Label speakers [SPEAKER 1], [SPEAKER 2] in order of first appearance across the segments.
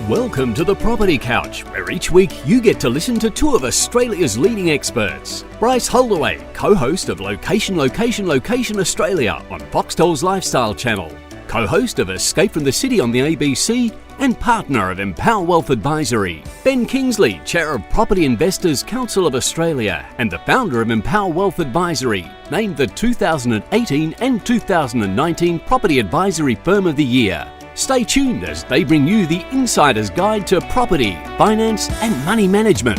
[SPEAKER 1] Welcome to the Property Couch, where each week you get to listen to two of Australia's leading experts. Bryce Holdaway, co-host of Location Australia on Foxtel's Lifestyle Channel, co-host of Escape from the City on the ABC, and partner of Empower Wealth Advisory. Ben Kingsley, chair of Property Investors Council of Australia and the founder of Empower Wealth Advisory, named the 2018 and 2019 Property Advisory Firm of the Year. Stay tuned as they bring you the insider's guide to property, finance and money management.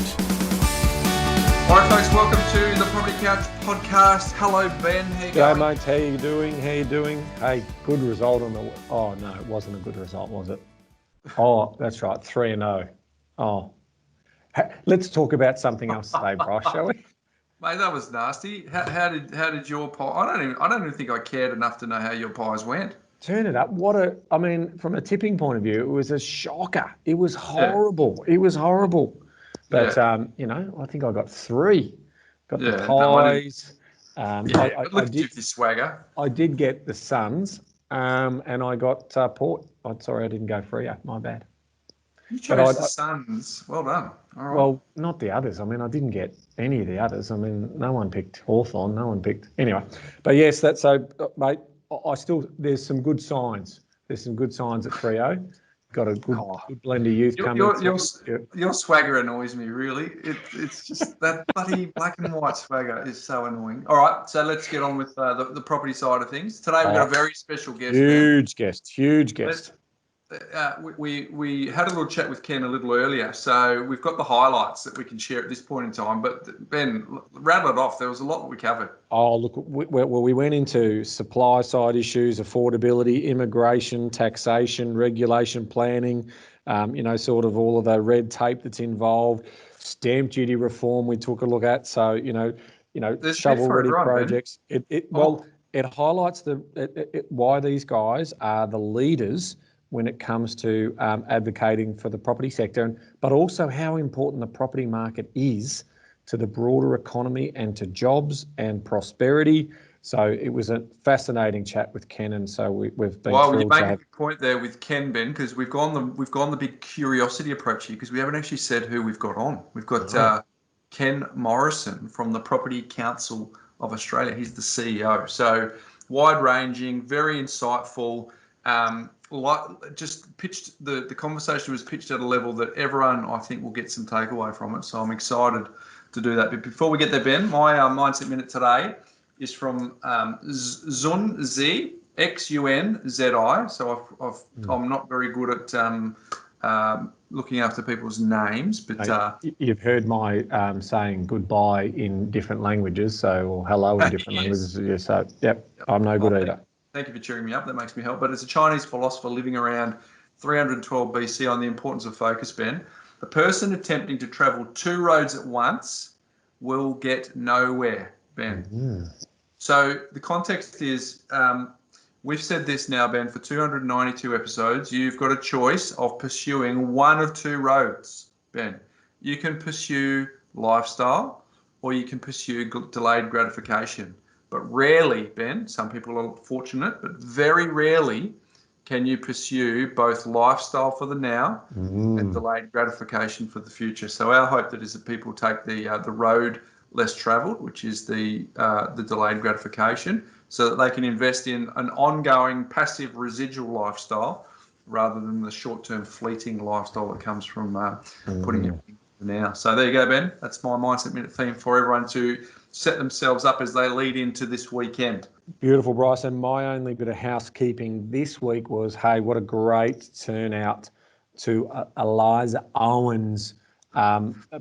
[SPEAKER 2] All right, folks, welcome to the Property Couch podcast. Hello, Ben. How you going?
[SPEAKER 3] Mate. How you doing? Hey, good result on the... Oh, no, it wasn't a good result, was it? Oh, that's right, 3-0. Oh. Let's talk about something else today, Bryce, shall we?
[SPEAKER 2] Mate, that was nasty. How did your pie... I don't even think I cared enough to know how your pies went.
[SPEAKER 3] Turn it up. From a tipping point of view, it was a shocker. It was horrible. Yeah. It was horrible. But, I think I got 3. Got the pies.
[SPEAKER 2] Look at you, swagger.
[SPEAKER 3] I did get the Suns, and I got Port. I'm sorry, I didn't go Freo. My bad.
[SPEAKER 2] You chose the Suns. Well done. All right.
[SPEAKER 3] Well, not the others. I didn't get any of the others. No one picked Hawthorn. No one picked... Anyway. But, yes, that's so, mate. There's some good signs. There's some good signs at Freo. Got a good blend of youth coming.
[SPEAKER 2] Your swagger annoys me, really. It's just that bloody black and white swagger is so annoying. All right, so let's get on with the property side of things. Today we've got a very special guest. Huge guest. We had a little chat with Ken a little earlier, so we've got the highlights that we can share at this point in time. But Ben, rattle it off. There was a lot that we covered.
[SPEAKER 3] Oh, look, we went into supply side issues, affordability, immigration, taxation, regulation, planning, sort of all of the red tape that's involved, stamp duty reform we took a look at. So, shovel-ready projects. It highlights why these guys are the leaders when it comes to advocating for the property sector, but also how important the property market is to the broader economy and to jobs and prosperity. So it was a fascinating chat with Ken, and so we've been.
[SPEAKER 2] Well, you make a good point there with Ken, Ben, because we've gone the big curiosity approach here, because we haven't actually said who we've got on. We've got Ken Morrison from the Property Council of Australia. He's the CEO. So wide-ranging, very insightful. Just pitched the conversation was pitched at a level that everyone, I think, will get some takeaway from it. So I'm excited to do that. But before we get there, Ben, my mindset minute today is from Zunzi, Xunzi. So I'm not very good at looking after people's names, but
[SPEAKER 3] you've heard my saying goodbye in different languages, or hello in different languages. So I'm no good either.
[SPEAKER 2] Thank you for cheering me up. That makes me help. But it's a Chinese philosopher living around 312 BC on the importance of focus, Ben. The person attempting to travel 2 roads at once will get nowhere, Ben. Mm-hmm. So the context is, we've said this now, Ben, for 292 episodes. You've got a choice of pursuing one of 2 roads, Ben. You can pursue lifestyle, or you can pursue delayed gratification. But rarely, Ben, some people are fortunate, but very rarely can you pursue both lifestyle for the now and delayed gratification for the future. So our hope is that people take the road less travelled, which is the delayed gratification, so that they can invest in an ongoing passive residual lifestyle rather than the short-term fleeting lifestyle that comes from putting everything for now. So there you go, Ben. That's my Mindset Minute theme for everyone to set themselves up as they lead into this weekend.
[SPEAKER 3] Beautiful, Bryce. And my only bit of housekeeping this week was, hey, what a great turnout to Eliza Owen's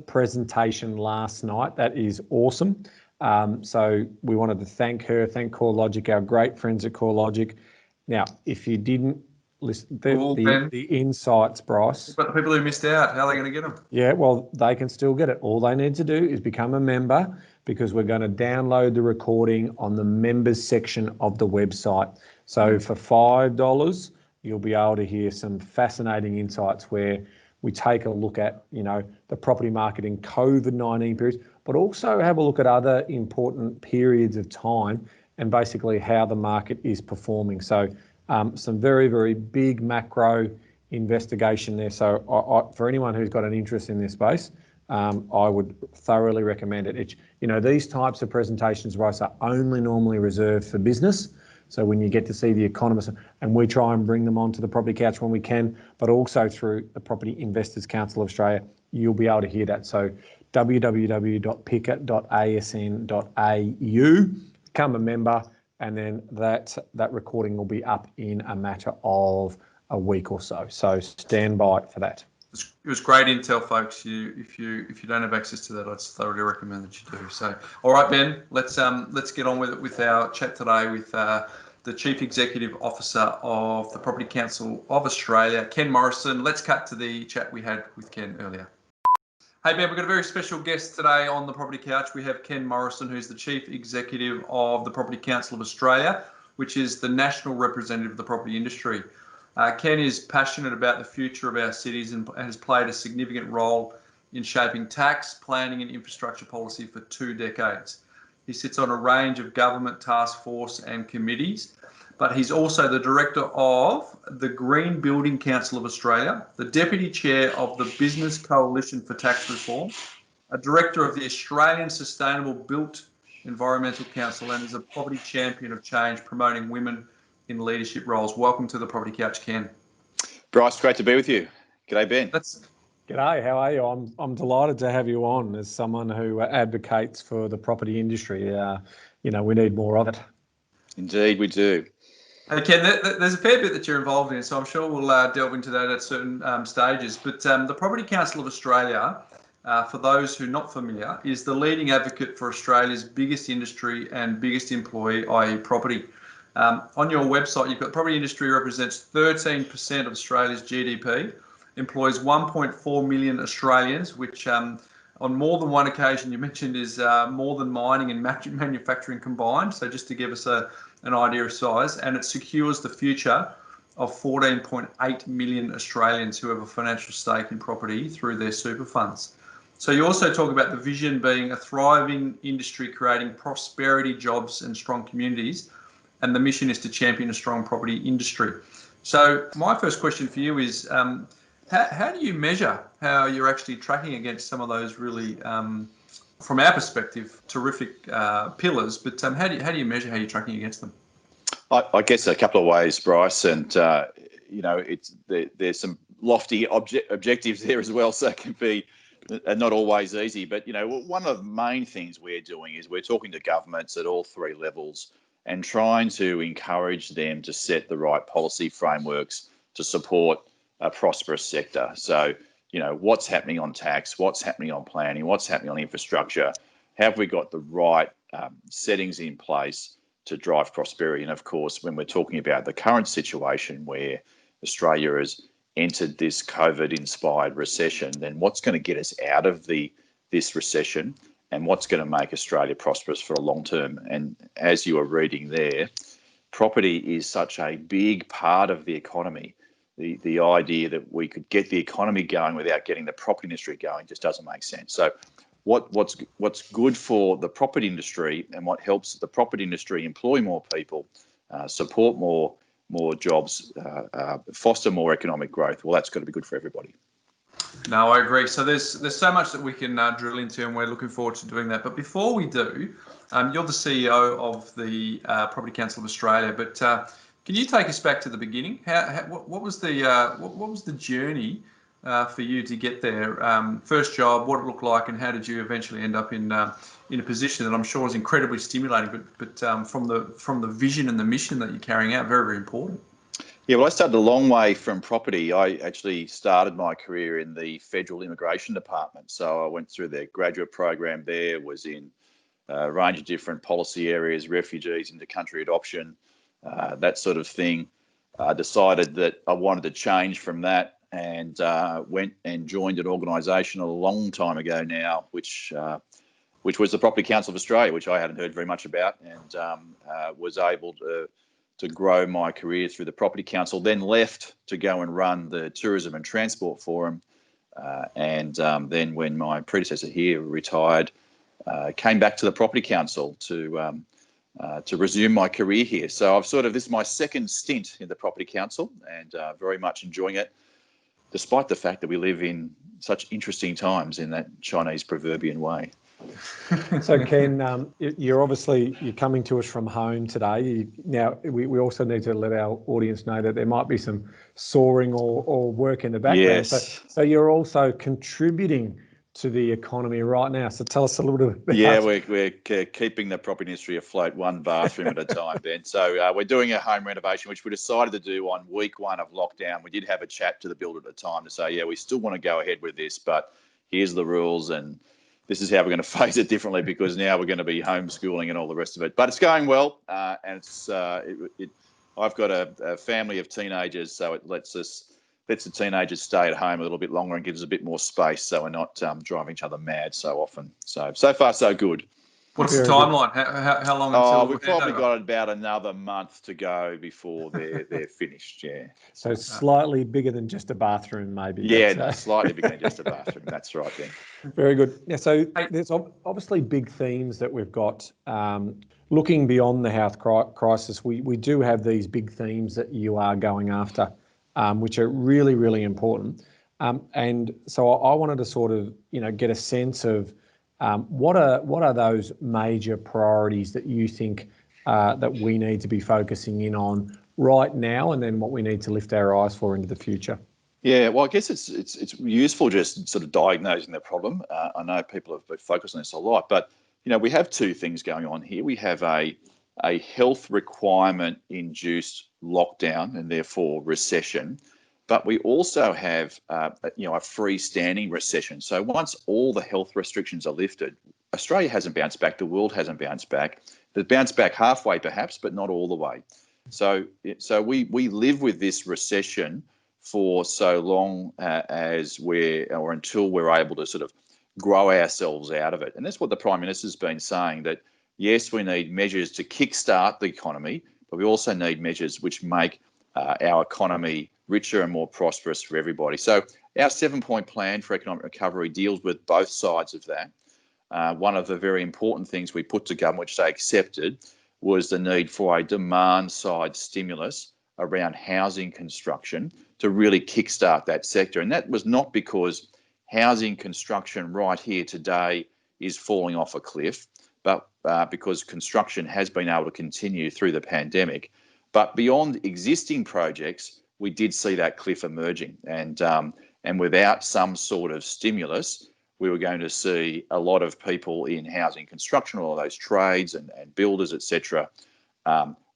[SPEAKER 3] presentation last night. That is awesome. So we wanted to thank her, thank CoreLogic, our great friends at CoreLogic. Now, if you didn't listen, the insights, Bryce.
[SPEAKER 2] But the people who missed out, how are they going to get them?
[SPEAKER 3] Yeah, well, they can still get it. All they need to do is become a member, because we're going to download the recording on the members section of the website. So for $5, you'll be able to hear some fascinating insights where we take a look at, the property market in COVID-19 periods, but also have a look at other important periods of time and basically how the market is performing. So some very, very big macro investigation there. So for anyone who's got an interest in this space, I would thoroughly recommend it. These types of presentations, Bryce, are only normally reserved for business. So when you get to see the economists, and we try and bring them onto the Property Couch when we can, but also through the Property Investors Council of Australia, you'll be able to hear that. So www.picket.asn.au, become a member, and then that recording will be up in a matter of a week or so. So stand by for that.
[SPEAKER 2] It was great intel, folks. If you don't have access to that, I'd thoroughly recommend that you do. So, all right, Ben, let's get on with it with our chat today with the Chief Executive Officer of the Property Council of Australia, Ken Morrison. Let's cut to the chat we had with Ken earlier. Hey, Ben, we've got a very special guest today on the Property Couch. We have Ken Morrison, who's the Chief Executive of the Property Council of Australia, which is the national representative of the property industry. Ken is passionate about the future of our cities and has played a significant role in shaping tax, planning and infrastructure policy for 2 decades. He sits on a range of government task force and committees, but he's also the director of the Green Building Council of Australia, the deputy chair of the Business Coalition for Tax Reform, a director of the Australian Sustainable Built Environmental Council, and is a property champion of change promoting women in leadership roles. Welcome to the Property Couch, Ken.
[SPEAKER 4] Bryce, great to be with you. G'day, Ben.
[SPEAKER 3] G'day, how are you? I'm delighted to have you on as someone who advocates for the property industry. We need more of it.
[SPEAKER 4] Indeed, we do.
[SPEAKER 2] Hey, Ken, there's a fair bit that you're involved in, so I'm sure we'll delve into that at certain stages. But the Property Council of Australia, for those who are not familiar, is the leading advocate for Australia's biggest industry and biggest employee, i.e. property. On your website, you've got the property industry represents 13% of Australia's GDP, employs 1.4 million Australians, which on more than one occasion you mentioned is more than mining and manufacturing combined. So just to give us an idea of size, and it secures the future of 14.8 million Australians who have a financial stake in property through their super funds. So you also talk about the vision being a thriving industry creating prosperity, jobs and strong communities. And the mission is to champion a strong property industry. So my first question for you is, how do you measure how you're actually tracking against some of those really, from our perspective, terrific pillars? But how do you measure how you're tracking against them?
[SPEAKER 4] I guess a couple of ways, Bryce, and there's some lofty objectives there as well, so it can be not always easy. But one of the main things we're doing is we're talking to governments at all 3 levels and trying to encourage them to set the right policy frameworks to support a prosperous sector. So, what's happening on tax, what's happening on planning, what's happening on infrastructure? Have we got the right settings in place to drive prosperity? And of course, when we're talking about the current situation where Australia has entered this COVID-inspired recession, then what's going to get us out of this recession? And what's going to make Australia prosperous for a long term? And as you were reading there, property is such a big part of the economy. The idea that we could get the economy going without getting the property industry going just doesn't make sense. So what's good for the property industry and what helps the property industry employ more people, support more jobs, foster more economic growth, well, that's got to be good for everybody.
[SPEAKER 2] No, I agree. So there's so much that we can drill into, and we're looking forward to doing that. But before we do, you're the CEO of the Property Council of Australia. But can you take us back to the beginning? What was the journey for you to get there? First job, what it looked like, and how did you eventually end up in a position that I'm sure is incredibly stimulating, but from the vision and the mission that you're carrying out, very, very important.
[SPEAKER 4] Yeah, well, I started a long way from property. I actually started my career in the Federal Immigration Department. So I went through their graduate program there, was in a range of different policy areas, refugees, inter-country adoption, that sort of thing. I decided that I wanted to change from that and went and joined an organisation a long time ago now, which was the Property Council of Australia, which I hadn't heard very much about, and was able to grow my career through the Property Council, then left to go and run the Tourism and Transport Forum. And then when my predecessor here retired, came back to the Property Council to resume my career here. So this is my second stint in the Property Council and very much enjoying it. despite the fact that we live in such interesting times in that Chinese proverbial way.
[SPEAKER 3] So Ken, you're coming to us from home today. Now we also need to let our audience know that there might be some soaring or work in the background.
[SPEAKER 4] Yes.
[SPEAKER 3] So you're also contributing to the economy right now. So tell us a little bit about.
[SPEAKER 4] Yeah, we're keeping the property industry afloat one bathroom at a time, Ben. So we're doing a home renovation, which we decided to do on week 1 of lockdown. We did have a chat to the builder at the time to say, yeah, we still want to go ahead with this, but here's the rules and this is how we're going to phase it differently because now we're going to be homeschooling and all the rest of it. But it's going well, and it's I've got a family of teenagers, so it lets the teenagers stay at home a little bit longer and gives us a bit more space, so we're not driving each other mad so often. So far so good.
[SPEAKER 2] What's the timeline? How long until
[SPEAKER 4] we've probably got about another month to go before they're finished. Yeah.
[SPEAKER 3] So slightly bigger than just a bathroom, maybe.
[SPEAKER 4] Yeah, slightly bigger than just a bathroom. That's right, Ben.
[SPEAKER 3] Very good. Yeah. So there's obviously big themes that we've got. Looking beyond the health crisis, we do have these big themes that you are going after, which are really, really important. And so I wanted to sort of, get a sense of what are those major priorities that you think that we need to be focusing in on right now, and then what we need to lift our eyes for into the future?
[SPEAKER 4] Yeah, well, I guess it's useful just sort of diagnosing the problem. I know people have focused on this a lot, but we have two things going on here. We have a health requirement induced lockdown and therefore recession, but we also have a freestanding recession. So once all the health restrictions are lifted, Australia hasn't bounced back, the world hasn't bounced back. They've bounced back halfway perhaps, but not all the way. So we live with this recession for so long until we're able to sort of grow ourselves out of it. And that's what the Prime Minister's been saying, that yes, we need measures to kickstart the economy, but we also need measures which make our economy richer and more prosperous for everybody. So our 7-point plan for economic recovery deals with both sides of that. One of the very important things we put to government, which they accepted, was the need for a demand-side stimulus around housing construction to really kickstart that sector. And that was not because housing construction right here today is falling off a cliff, but because construction has been able to continue through the pandemic. But beyond existing projects, we did see that cliff emerging, and without some sort of stimulus, we were going to see a lot of people in housing construction, all those trades and builders, etc.,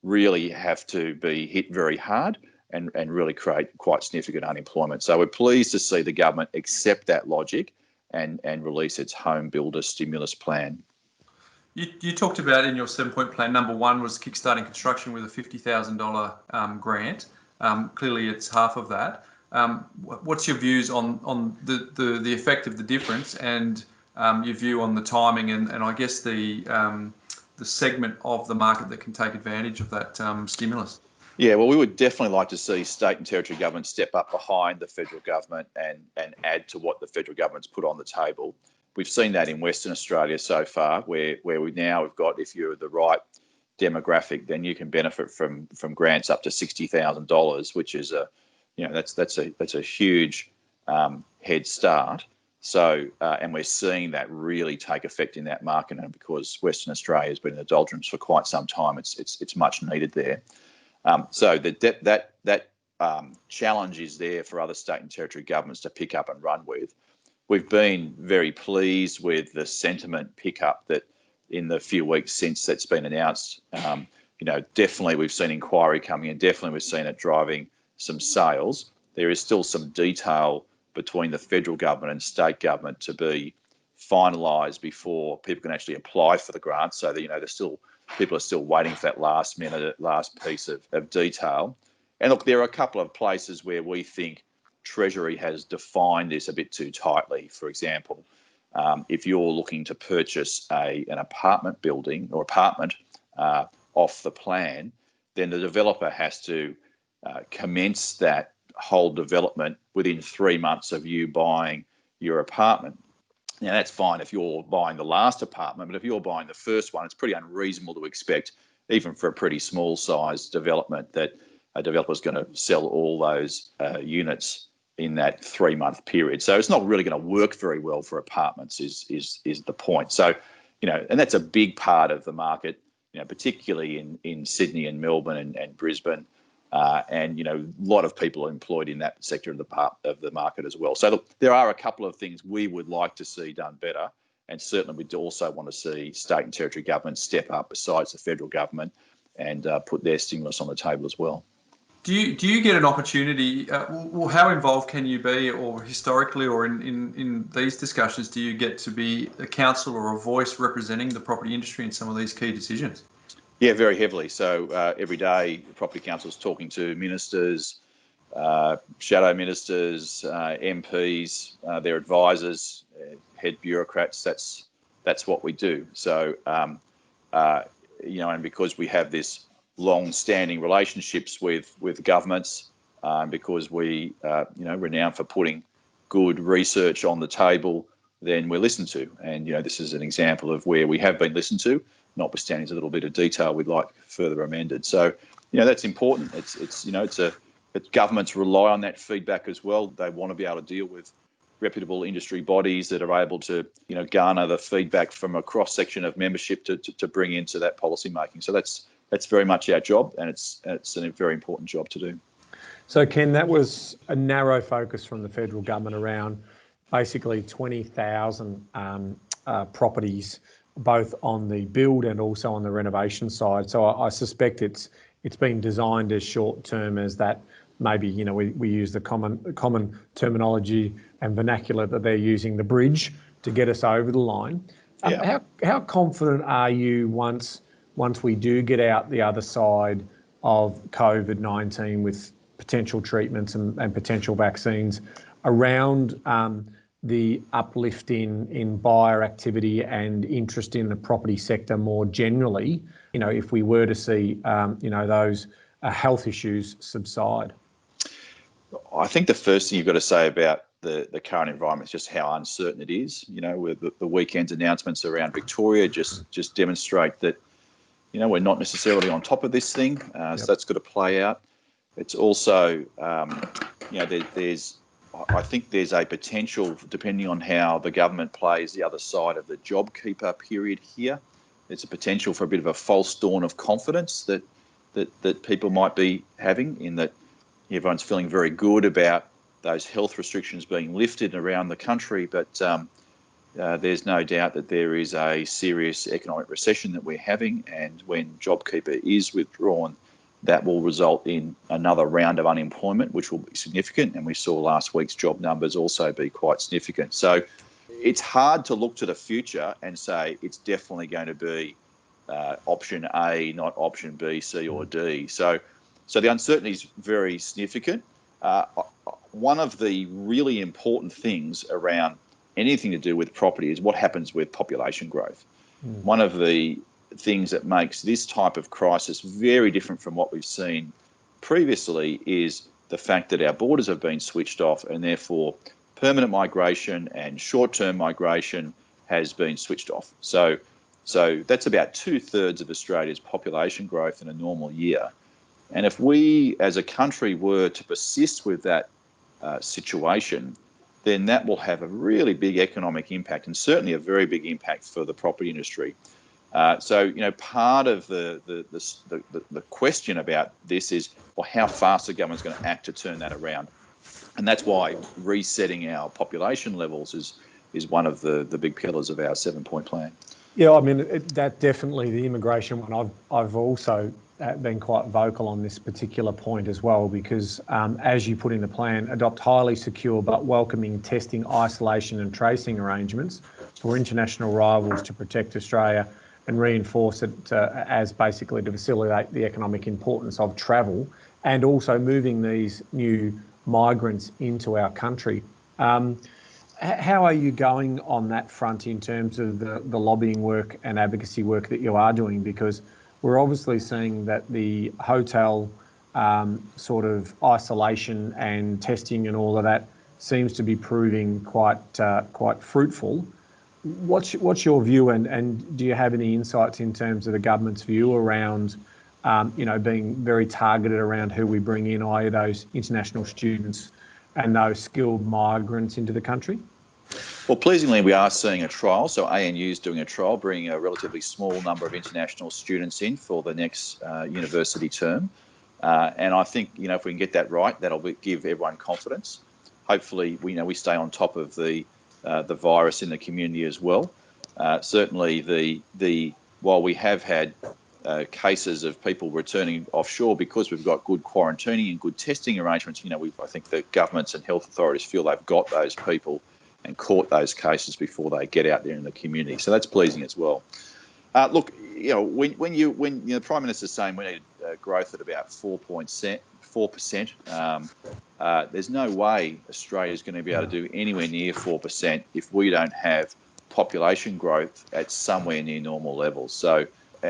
[SPEAKER 4] really have to be hit very hard and really create quite significant unemployment. So we're pleased to see the government accept that logic and release its home builder stimulus plan.
[SPEAKER 2] You talked about in your 7-point plan, number 1 was kickstarting construction with a $50,000 grant. Clearly, it's half of that. What's your views on the effect of the difference and your view on the timing and I guess the segment of the market that can take advantage of that stimulus?
[SPEAKER 4] Yeah, well, we would definitely like to see state and territory governments step up behind the federal government and add to what the federal government's put on the table. We've seen that in Western Australia so far, where we've got, if you're the right demographic, then you can benefit from grants up to $60,000, which is that's a huge head start. So and we're seeing that really take effect in that market, and because Western Australia has been in the doldrums for quite some time, it's much needed there. So that challenge is there for other state and territory governments to pick up and run with. We've been very pleased with the sentiment pickup that in the few weeks since that's been announced. Definitely we've seen inquiry coming in. Definitely we've seen it driving some sales. There is still some detail between the federal government and state government to be finalised before people can actually apply for the grant. So that, people are still waiting for that last piece of detail. And look, there are a couple of places where we think Treasury has defined this a bit too tightly. For example, if you're looking to purchase an apartment building or apartment off the plan, then the developer has to commence that whole development within 3 months of you buying your apartment. Now, that's fine if you're buying the last apartment, but if you're buying the first one, it's pretty unreasonable to expect, even for a pretty small size development, that a developer is going to sell all those units in that 3-month period. So it's not really going to work very well for apartments is the point. So, and that's a big part of the market, particularly in Sydney and Melbourne and Brisbane. And a lot of people are employed in that sector of the market as well. So look, there are a couple of things we would like to see done better, and certainly we'd also want to see state and territory governments step up besides the federal government and put their stimulus on the table as well.
[SPEAKER 2] Do you get an opportunity? Well, how involved can you be, or historically, or in these discussions, do you get to be a counsel or a voice representing the property industry in some of these key decisions?
[SPEAKER 4] Yeah, very heavily. So every day, the Property Council is talking to ministers, shadow ministers, MPs, their advisors, head bureaucrats. That's what we do. So and because we have this long-standing relationships with governments, because we renowned for putting good research on the table, then we're listened to. And this is an example of where we have been listened to, notwithstanding there's a little bit of detail we'd like further amended. So that's important. But governments rely on that feedback as well. They want to be able to deal with reputable industry bodies that are able to garner the feedback from a cross section of membership to bring into that policy making. So that's very much our job, and it's a very important job to do.
[SPEAKER 3] So Ken, that was a narrow focus from the federal government around basically 20,000 properties, both on the build and also on the renovation side. So I suspect it's been designed as short term as that. Maybe we use the common terminology and vernacular that they're using, the bridge, to get us over the line. How confident are you once we do get out the other side of COVID-19 with potential treatments and potential vaccines around the uplift in buyer activity and interest in the property sector more generally, if we were to see those health issues subside?
[SPEAKER 4] I think the first thing you've got to say about the current environment is just how uncertain it is. With the weekend's announcements around Victoria just demonstrate that we're not necessarily on top of this thing. So that's got to play out. It's also I think there's a potential, depending on how the government plays the other side of the JobKeeper period here, there's a potential for a bit of a false dawn of confidence that people might be having, in that everyone's feeling very good about those health restrictions being lifted around the country, but there's no doubt that there is a serious economic recession that we're having, and when JobKeeper is withdrawn, that will result in another round of unemployment, which will be significant, and we saw last week's job numbers also be quite significant. So it's hard to look to the future and say it's definitely going to be option A, not option B, C or D. So the uncertainty is very significant. One of the really important things around anything to do with property is what happens with population growth. One of the things that makes this type of crisis very different from what we've seen previously is the fact that our borders have been switched off, and therefore permanent migration and short-term migration has been switched off. So that's about 2/3 of Australia's population growth in a normal year. And if we as a country were to persist with that situation, then that will have a really big economic impact, and certainly a very big impact for the property industry. So part of the question about this is, well, how fast the government's going to act to turn that around, and that's why resetting our population levels is one of the big pillars of our 7-point plan.
[SPEAKER 3] Yeah, I mean, that definitely, the immigration one, I've also been quite vocal on this particular point as well, because as you put in the plan, adopt highly secure but welcoming testing, isolation and tracing arrangements for international arrivals to protect Australia, and reinforce it as basically to facilitate the economic importance of travel and also moving these new migrants into our country. How are you going on that front in terms of the lobbying work and advocacy work that you are doing? Because we're obviously seeing that the hotel sort of isolation and testing and all of that seems to be proving quite fruitful. What's your view, and do you have any insights in terms of the government's view around being very targeted around who we bring in, i.e. those international students, and those skilled migrants into the country?
[SPEAKER 4] Well, pleasingly, we are seeing a trial. So ANU is doing a trial, bringing a relatively small number of international students in for the next university term. And I think, if we can get that right, that'll give everyone confidence. Hopefully, we stay on top of the virus in the community as well. Certainly, while we have had cases of people returning offshore, because we've got good quarantining and good testing arrangements, I think the governments and health authorities feel they've got those people and caught those cases before they get out there in the community. So that's pleasing as well. Look, when the Prime Minister's saying we need growth at about 4%, there's no way Australia's going to be able to do anywhere near 4% if we don't have population growth at somewhere near normal levels. So,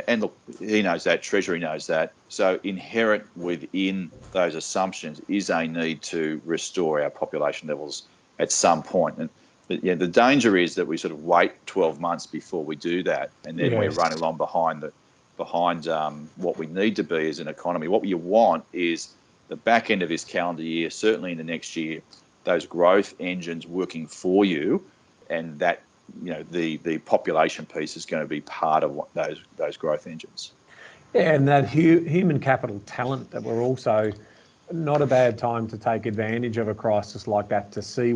[SPEAKER 4] and look, he knows that, Treasury knows that. So inherent within those assumptions is a need to restore our population levels at some point. And the danger is that we sort of wait 12 months before we do that, and then we're running along behind what we need to be as an economy. What you want is the back end of this calendar year, certainly in the next year, those growth engines working for you, and that the population piece is going to be part of those growth engines.
[SPEAKER 3] Yeah, and that human capital talent that we're also not a bad time to take advantage of a crisis like that to see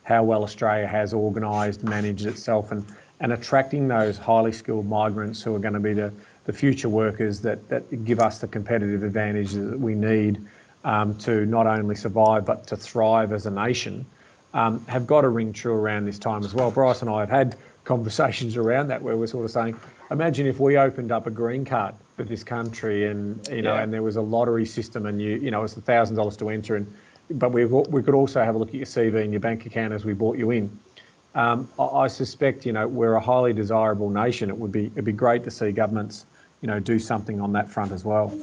[SPEAKER 3] how well Australia has organised, managed itself, and attracting those highly skilled migrants who are going to be the future workers that give us the competitive advantage that we need to not only survive but to thrive as a nation, have got to ring true around this time as well. Bryce and I have had conversations around that where we're sort of saying, imagine if we opened up a green card for this country and and there was a lottery system and it's $1,000 to enter, but we could also have a look at your CV and your bank account as we brought you in. I suspect we're a highly desirable nation. It'd be great to see governments do something on that front as well.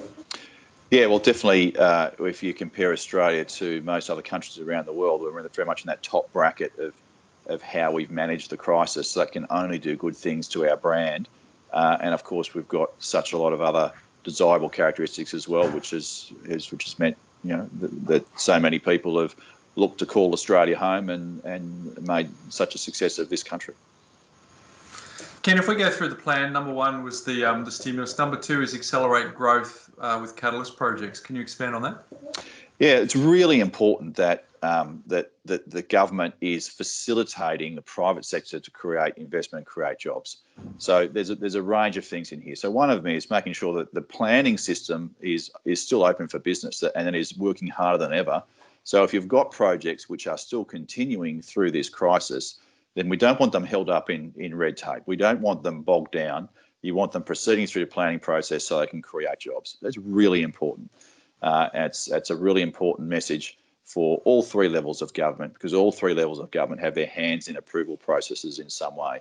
[SPEAKER 4] Yeah, well, definitely. If you compare Australia to most other countries around the world, we're very much in that top bracket of how we've managed the crisis. So that can only do good things to our brand. And of course, we've got such a lot of other desirable characteristics as well, which has meant that so many people have looked to call Australia home and made such a success of this country.
[SPEAKER 2] Ken, if we go through the plan, number one was the stimulus. Number two is accelerate growth with catalyst projects. Can you expand on that?
[SPEAKER 4] Yeah, it's really important that the government is facilitating the private sector to create investment and create jobs. So there's a range of things in here. So one of them is making sure that the planning system is still open for business and it is working harder than ever. So if you've got projects which are still continuing through this crisis, then we don't want them held up in red tape. We don't want them bogged down. You want them proceeding through the planning process so they can create jobs. That's really important. It's a really important message for all three levels of government, because all three levels of government have their hands in approval processes in some way.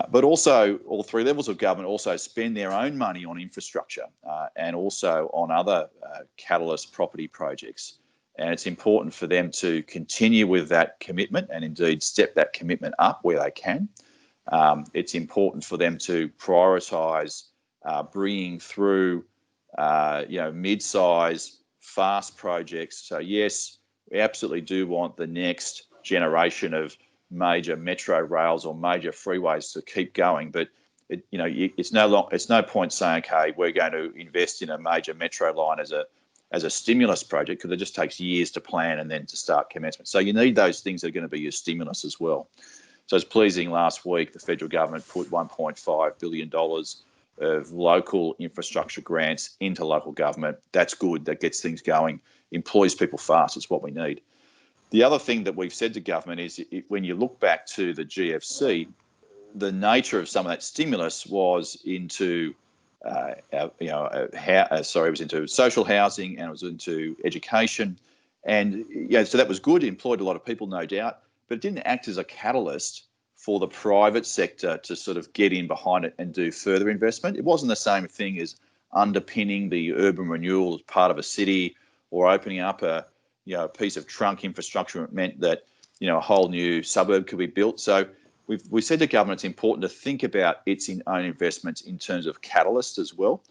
[SPEAKER 4] But also, all three levels of government also spend their own money on infrastructure and also on other catalyst property projects. And it's important for them to continue with that commitment and indeed step that commitment up where they can. It's important for them to prioritise bringing through mid-size, fast projects. So yes, we absolutely do want the next generation of major metro rails or major freeways to keep going, but it's no point saying, okay, we're going to invest in a major metro line as a stimulus project, because it just takes years to plan and then to start commencement. So you need those things that are going to be your stimulus as well. So it's pleasing, last week the federal government put $1.5 billion of local infrastructure grants into local government. That's good. That gets things going, employs people fast. It's what we need. The other thing that we've said to government is when you look back to the GFC, the nature of some of that stimulus was into it was into social housing and it was into education. And so that was good. It employed a lot of people, no doubt, but it didn't act as a catalyst for the private sector to sort of get in behind it and do further investment. It wasn't the same thing as underpinning the urban renewal as part of a city or opening up a piece of trunk infrastructure. It meant that a whole new suburb could be built. So we said to government it's important to think about its own investments in terms of catalyst as well.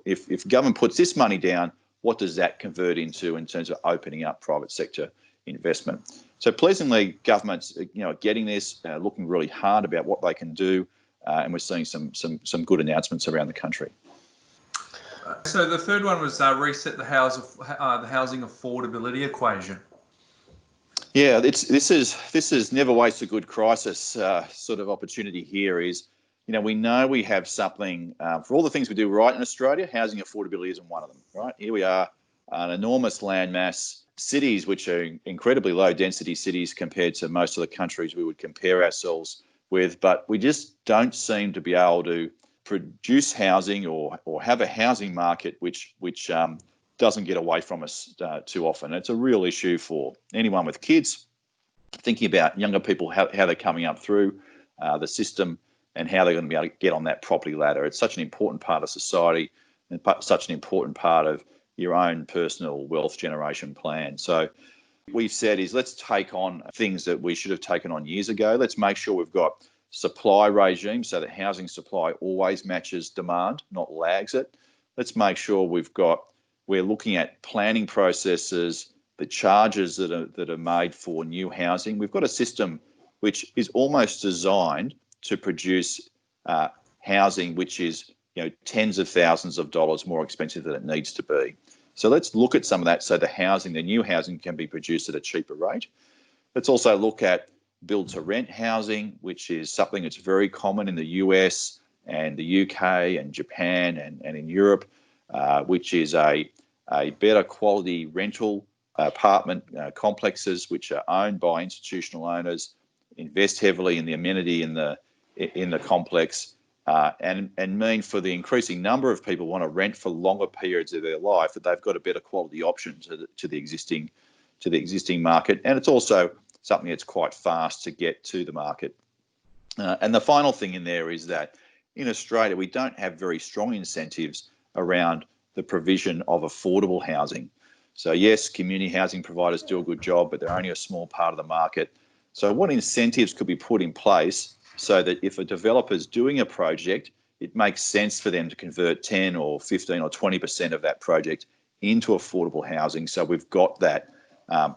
[SPEAKER 4] If government puts this money down, what does that convert into in terms of opening up private sector investment. So pleasingly, governments, are getting this, looking really hard about what they can do, and we're seeing some good announcements around the country.
[SPEAKER 2] So the third one was reset the housing affordability equation.
[SPEAKER 4] Yeah, this is never waste a good crisis sort of opportunity here. Is, we know we have something for all the things we do right in Australia. Housing affordability isn't one of them. Right, here we are, an enormous landmass, cities which are incredibly low density cities compared to most of the countries we would compare ourselves with, but we just don't seem to be able to produce housing or have a housing market which doesn't get away from us too often. It's a real issue for anyone with kids, thinking about younger people, how they're coming up through the system and how they're going to be able to get on that property ladder. It's such an important part of society and such an important part of your own personal wealth generation plan. So we've said is, let's take on things that we should have taken on years ago. Let's make sure we've got supply regime so that housing supply always matches demand, not lags it. Let's make sure we're looking at planning processes, the charges that are made for new housing. We've got a system which is almost designed to produce housing which is tens of thousands of dollars more expensive than it needs to be. So let's look at some of that so the new housing can be produced at a cheaper rate. Let's also look at build-to-rent housing, which is something that's very common in the US and the UK and Japan and in Europe, which is a better quality rental apartment complexes which are owned by institutional owners, invest heavily in the amenity in the complex, and mean for the increasing number of people who want to rent for longer periods of their life that they've got a better quality option to the existing market. And it's also something that's quite fast to get to the market. And the final thing in there is that in Australia, we don't have very strong incentives around the provision of affordable housing. So yes, community housing providers do a good job, but they're only a small part of the market. So what incentives could be put in place so that if a developer's doing a project, it makes sense for them to convert 10 or 15 or 20% of that project into affordable housing. So we've got that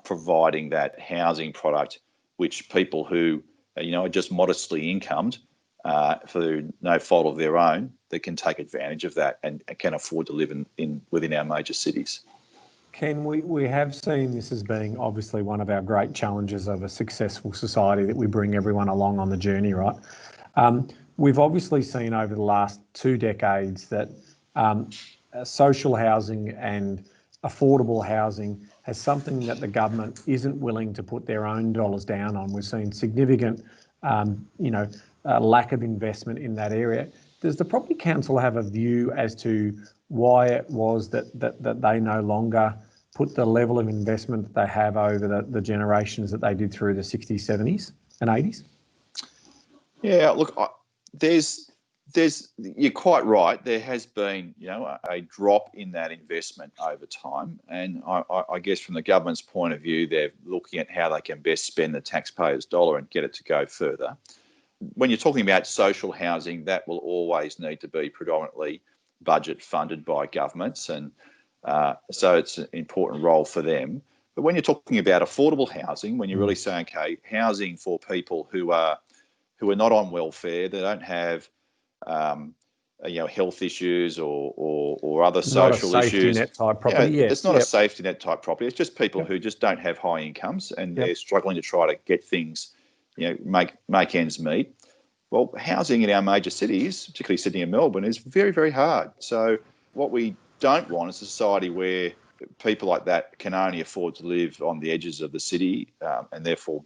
[SPEAKER 4] providing that housing product, which people who are just modestly incomed for no fault of their own, that can take advantage of that and can afford to live within our major cities.
[SPEAKER 3] Ken, we have seen this as being obviously one of our great challenges of a successful society, that we bring everyone along on the journey, right? We've obviously seen over the last 2 decades that social housing and affordable housing has something that the government isn't willing to put their own dollars down on. We've seen significant, lack of investment in that area. Does the Property Council have a view as to why it was that they no longer put the level of investment that they have over the generations that they did through the 60s, 70s and 80s?
[SPEAKER 4] Yeah, look, you're quite right. There has been, a drop in that investment over time. And I guess from the government's point of view, they're looking at how they can best spend the taxpayers' dollar and get it to go further. When you're talking about social housing, that will always need to be predominantly budget funded by governments, and so it's an important role for them. But when you're talking about affordable housing, when you're really saying, okay, housing for people who are not on welfare, they don't have health issues or other social issues.
[SPEAKER 3] Net type property.
[SPEAKER 4] It's not a safety net type property. It's just people who just don't have high incomes and they're struggling to try to get things, make ends meet. Well, housing in our major cities, particularly Sydney and Melbourne, is very, very hard. So what we don't want is a society where people like that can only afford to live on the edges of the city and therefore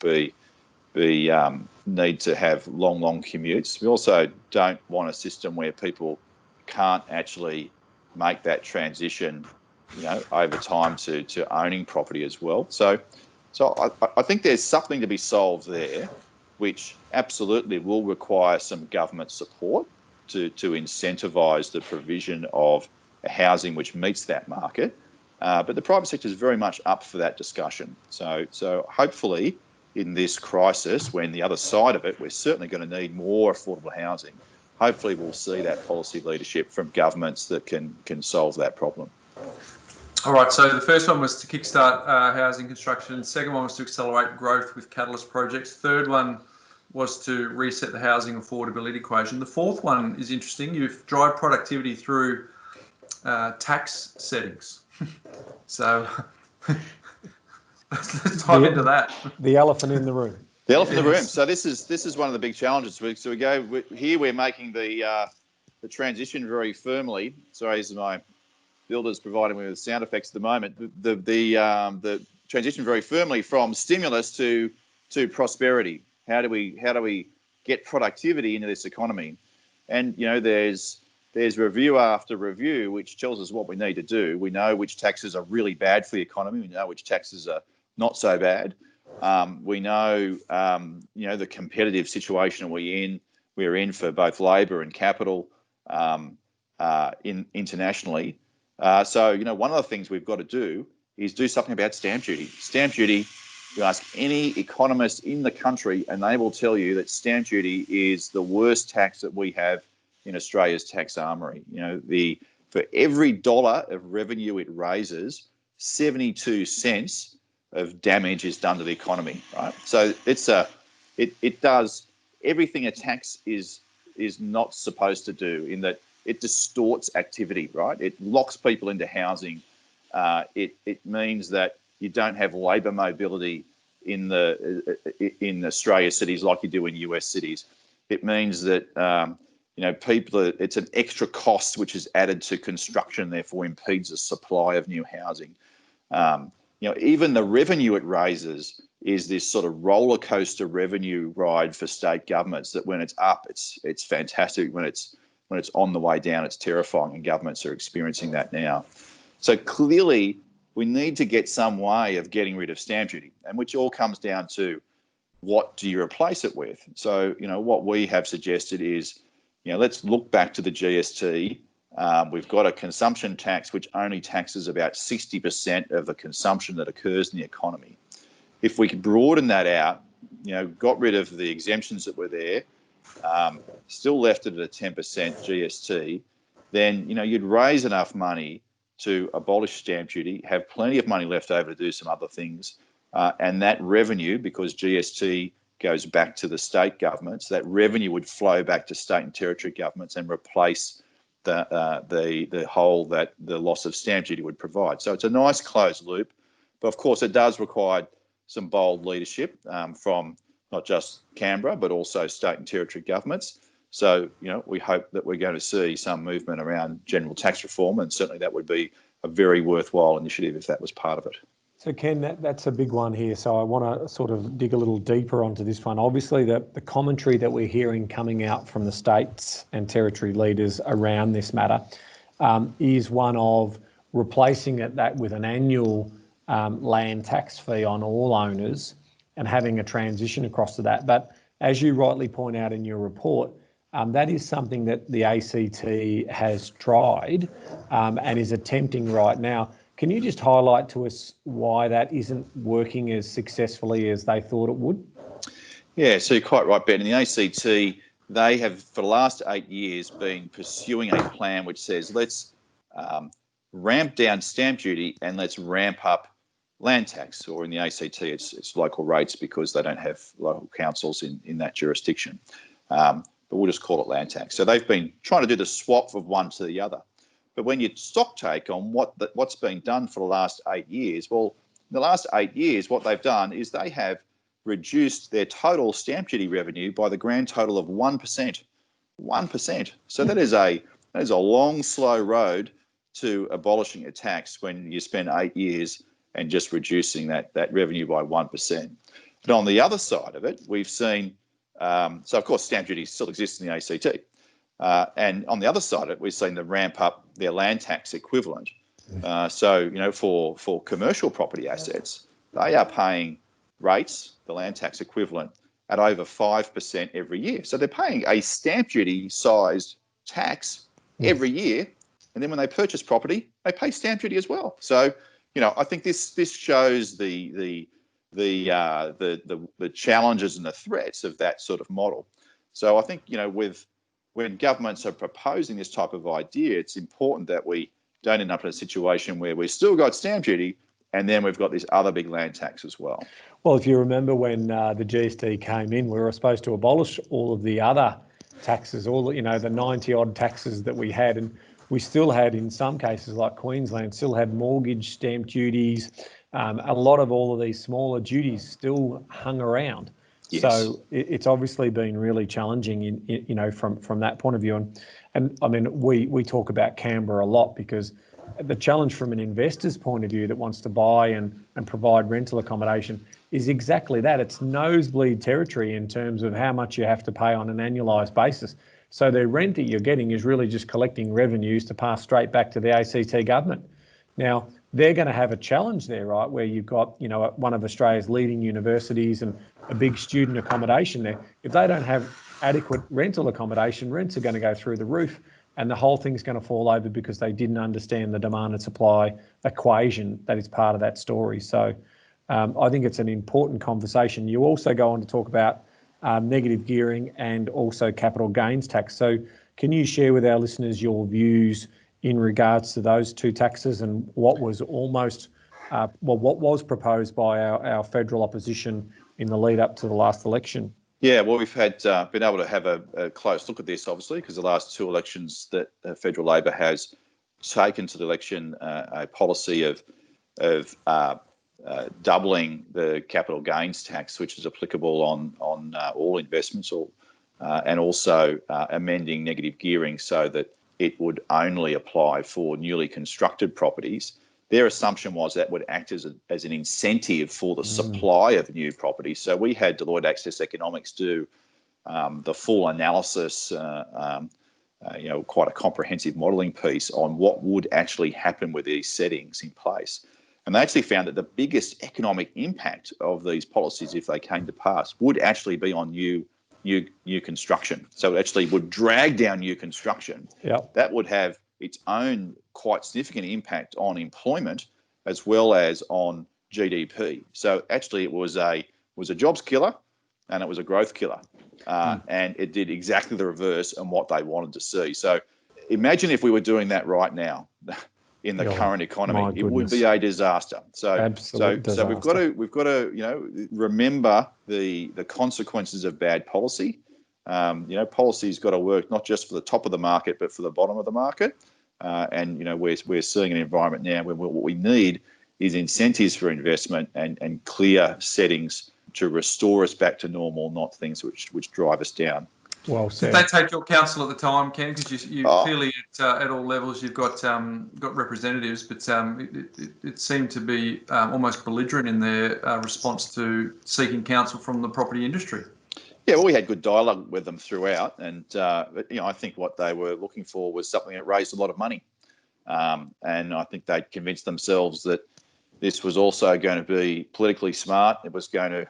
[SPEAKER 4] need to have long commutes. We also don't want a system where people can't actually make that transition, over time to owning property as well. So I think there's something to be solved there, which absolutely will require some government support to incentivise the provision of housing which meets that market. But the private sector is very much up for that discussion. So hopefully in this crisis, when the other side of it, we're certainly going to need more affordable housing. Hopefully we'll see that policy leadership from governments that can solve that problem.
[SPEAKER 2] All right, so the first one was to kickstart housing construction. Second one was to accelerate growth with catalyst projects. Third one was to reset the housing affordability equation. The fourth one is interesting. You've drive productivity through tax settings. So let's dive into that.
[SPEAKER 3] The elephant in the room.
[SPEAKER 4] The elephant in the room. So this is one of the big challenges. So we're making the transition very firmly. Sorry, this is my builders providing me with sound effects at the moment. The transition very firmly from stimulus to prosperity. How do we get productivity into this economy? And there's review after review which tells us what we need to do. We know which taxes are really bad for the economy. We know which taxes are not so bad. We know the competitive situation we're in for both labour and capital internationally. So one of the things we've got to do is do something about stamp duty. Stamp duty, you ask any economist in the country and they will tell you that stamp duty is the worst tax that we have in Australia's tax armoury. For every dollar of revenue it raises, 72 cents of damage is done to the economy, right? So it does everything a tax is not supposed to do, in that it distorts activity, right? It locks people into housing. It means that you don't have labour mobility in Australia cities like you do in US cities. It means that it's an extra cost which is added to construction, therefore impedes the supply of new housing. Even the revenue it raises is this sort of roller coaster revenue ride for state governments, that when it's up, it's fantastic. When it's on the way down, it's terrifying, and governments are experiencing that now. So clearly, we need to get some way of getting rid of stamp duty, and which all comes down to what do you replace it with? So, what we have suggested is, let's look back to the GST. We've got a consumption tax which only taxes about 60% of the consumption that occurs in the economy. If we could broaden that out, got rid of the exemptions that were there, still left it at a 10% GST, then you'd raise enough money to abolish stamp duty, have plenty of money left over to do some other things, and that revenue, because GST goes back to the state governments, that revenue would flow back to state and territory governments and replace the hole that the loss of stamp duty would provide. So it's a nice closed loop, but of course it does require some bold leadership from not just Canberra, but also state and territory governments. So, we hope that we're going to see some movement around general tax reform, and certainly that would be a very worthwhile initiative if that was part of it.
[SPEAKER 3] So Ken, that's a big one here. So I want to sort of dig a little deeper onto this one. Obviously, the commentary that we're hearing coming out from the states and territory leaders around this matter is one of replacing that with an annual land tax fee on all owners and having a transition across to that. But as you rightly point out in your report, that is something that the ACT has tried and is attempting right now. Can you just highlight to us why that isn't working as successfully as they thought it would?
[SPEAKER 4] Yeah, so you're quite right, Ben. In the ACT, they have, for the last 8 years, been pursuing a plan which says, let's ramp down stamp duty and let's ramp up land tax, or in the ACT, it's local rates because they don't have local councils in that jurisdiction. But we'll just call it land tax. So they've been trying to do the swap of one to the other. But when you stock take on what's been done for the last 8 years, well, in the last 8 years, what they've done is they have reduced their total stamp duty revenue by the grand total of 1%. 1%. So that is a long, slow road to abolishing a tax when you spend 8 years and just reducing that revenue by 1%. But on the other side of it, we've seen, so of course stamp duty still exists in the ACT. And on the other side of it, we've seen them ramp up their land tax equivalent. So, for commercial property assets, they are paying rates, the land tax equivalent, at over 5% every year. So they're paying a stamp duty sized tax every year. And then when they purchase property, they pay stamp duty as well. So, I think this shows the challenges and the threats of that sort of model. So I think, when governments are proposing this type of idea, it's important that we don't end up in a situation where we've still got stamp duty and then we've got this other big land tax as well.
[SPEAKER 3] Well, if you remember when the GST came in, we were supposed to abolish all of the other taxes, all the 90 odd taxes that we had, and we still had, in some cases like Queensland, still had mortgage stamp duties. A lot of all of these smaller duties still hung around.
[SPEAKER 4] Yes.
[SPEAKER 3] So it's obviously been really challenging, from that point of view. And I mean, we talk about Canberra a lot because the challenge from an investor's point of view that wants to buy and provide rental accommodation is exactly that. It's nosebleed territory in terms of how much you have to pay on an annualised basis. So the rent that you're getting is really just collecting revenues to pass straight back to the ACT government. Now, they're going to have a challenge there, right, where you've got, one of Australia's leading universities and a big student accommodation there. If they don't have adequate rental accommodation, rents are going to go through the roof and the whole thing's going to fall over because they didn't understand the demand and supply equation that is part of that story. So I think it's an important conversation. You also go on to talk about negative gearing and also capital gains tax. So can you share with our listeners your views in regards to those two taxes and what was what was proposed by our federal opposition in the lead up to the last election?
[SPEAKER 4] Yeah, well, we've had been able to have a close look at this, obviously, because the last two elections that federal Labor has taken to the election a policy of doubling the capital gains tax, which is applicable on all investments, and also amending negative gearing so that it would only apply for newly constructed properties. Their assumption was that would act as an incentive for the supply of new properties. So we had Deloitte Access Economics do the full analysis, quite a comprehensive modelling piece on what would actually happen with these settings in place. And they actually found that the biggest economic impact of these policies, if they came to pass, would actually be on new construction. So it actually would drag down new construction.
[SPEAKER 3] Yep.
[SPEAKER 4] That would have its own quite significant impact on employment as well as on GDP. So actually it was a jobs killer and it was a growth killer. And it did exactly the reverse on what they wanted to see. So imagine if we were doing that right now in the current economy. It would be a disaster. So
[SPEAKER 3] Absolute disaster.
[SPEAKER 4] So we've got to remember the consequences of bad policy. Policy's got to work not just for the top of the market but for the bottom of the market. We're seeing an environment now where what we need is incentives for investment and clear settings to restore us back to normal, not things which drive us down.
[SPEAKER 3] Well said.
[SPEAKER 2] Did they take your counsel at the time, Ken? Because you clearly at all levels you've got representatives, but it seemed to be almost belligerent in their response to seeking counsel from the property industry.
[SPEAKER 4] Yeah, well, we had good dialogue with them throughout, and I think what they were looking for was something that raised a lot of money, and I think they'd convinced themselves that this was also going to be politically smart. It was going to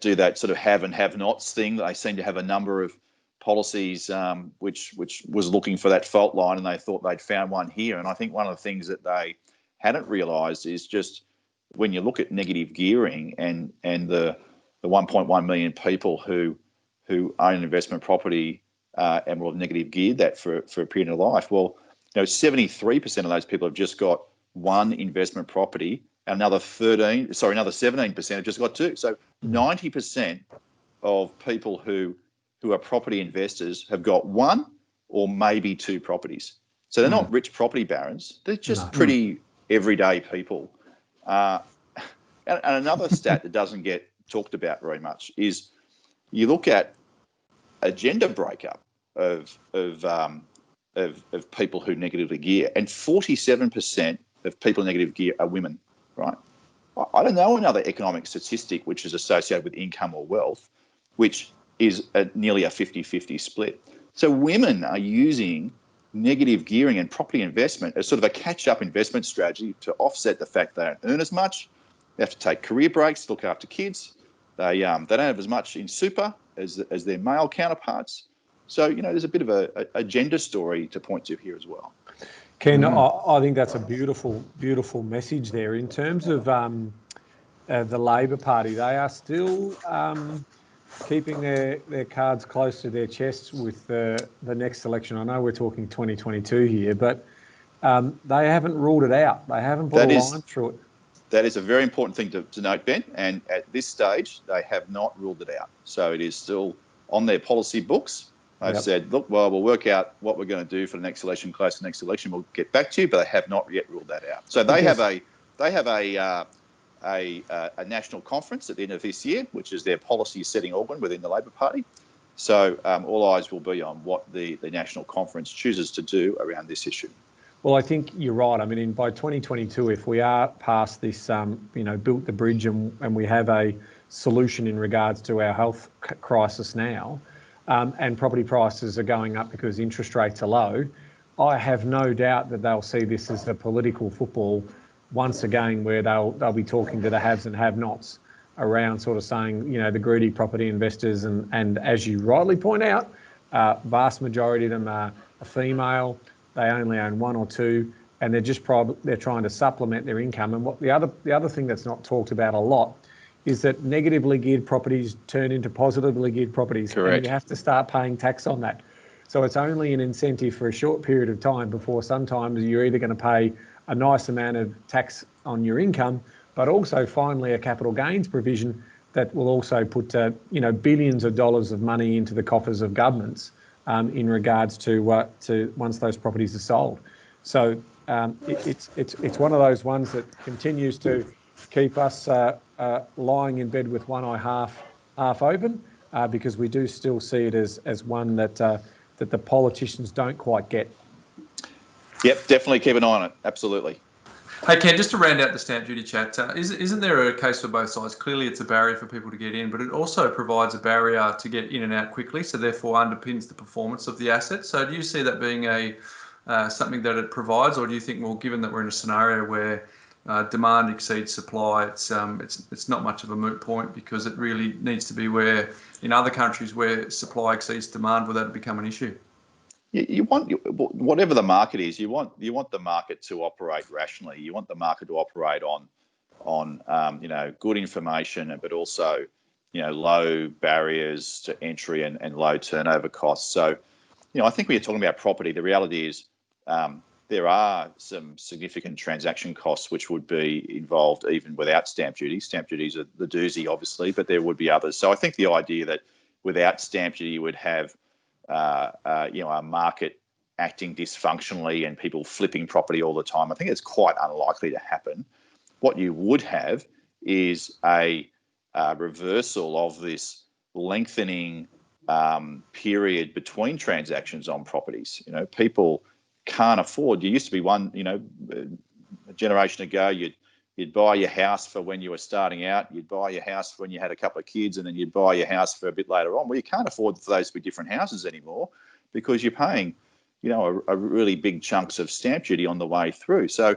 [SPEAKER 4] do that sort of have and have-nots thing. They seem to have a number of policies which was looking for that fault line, and they thought they'd found one here. And I think one of the things that they hadn't realised is just when you look at negative gearing and the 1.1 million people who own an investment property and will have negative geared that for a period of life. Well, 73% of those people have just got one investment property, and another 17% have just got two. So 90% of people who are property investors have got one or maybe two properties. So they're not rich property barons. They're just pretty everyday people. And another stat that doesn't get talked about very much is you look at a gender breakup of people who negatively gear, and 47% of people negative gear are women, right? I don't know another economic statistic which is associated with income or wealth, which is nearly a 50-50 split. So women are using negative gearing and property investment as sort of a catch-up investment strategy to offset the fact they don't earn as much. They have to take career breaks, look after kids. They don't have as much in super as their male counterparts. So, there's a bit of a gender story to point to here as well.
[SPEAKER 3] Ken, I think that's a beautiful, beautiful message there. In terms of the Labor Party, they are still keeping their cards close to their chests with the next election. I know we're talking 2022 here, but they haven't ruled it out. They haven't put a line through it.
[SPEAKER 4] That is a very important thing to note, Ben. And at this stage, they have not ruled it out. So it is still on their policy books. They've said, look, well, we'll work out what we're going to do for the next election, close to the next election. We'll get back to you, but they have not yet ruled that out. So they have a national conference at the end of this year, which is their policy setting organ within the Labor Party. So all eyes will be on what the national conference chooses to do around this issue.
[SPEAKER 3] Well, I think you're right. I mean, by 2022, if we are past this, built the bridge and we have a solution in regards to our health crisis now, and property prices are going up because interest rates are low, I have no doubt that they'll see this as a political football once again, where they'll be talking to the haves and have-nots around sort of saying, the greedy property investors, and as you rightly point out, vast majority of them are female. They only own one or two, and they're trying to supplement their income. And what the other thing that's not talked about a lot is that negatively geared properties turn into positively geared properties.
[SPEAKER 4] Correct.
[SPEAKER 3] And you have to start paying tax on that. So it's only an incentive for a short period of time before sometimes you're either going to pay a nice amount of tax on your income, but also finally a capital gains provision that will also put billions of dollars of money into the coffers of governments in regards to once those properties are sold. So it's one of those ones that continues to keep us lying in bed with one eye half open, because we do still see it as one that the politicians don't quite get.
[SPEAKER 4] Yep, definitely keep an eye on it. Absolutely.
[SPEAKER 2] Hey, Ken, just to round out the stamp duty chat, isn't there a case for both sides? Clearly, it's a barrier for people to get in, but it also provides a barrier to get in and out quickly, so therefore underpins the performance of the asset. So do you see that being something that it provides, or do you think, well, given that we're in a scenario where demand exceeds supply, it's not much of a moot point, because it really needs to be where, in other countries where supply exceeds demand, will that become an issue?
[SPEAKER 4] You want, whatever the market is, you want the market to operate rationally. You want the market to operate on good information, but also low barriers to entry and low turnover costs. So I think when you're talking about property, the reality is there are some significant transaction costs which would be involved even without stamp duty. Stamp duties are the doozy, obviously, but there would be others. So I think the idea that without stamp duty you would have a market acting dysfunctionally and people flipping property all the time, I think it's quite unlikely to happen. What you would have is a reversal of this lengthening period between transactions on properties. People can't afford. You used to be a generation ago, you'd buy your house for when you were starting out, you'd buy your house when you had a couple of kids, and then you'd buy your house for a bit later on. Well, you can't afford for those to be different houses anymore, because you're paying, a really big chunks of stamp duty on the way through. So,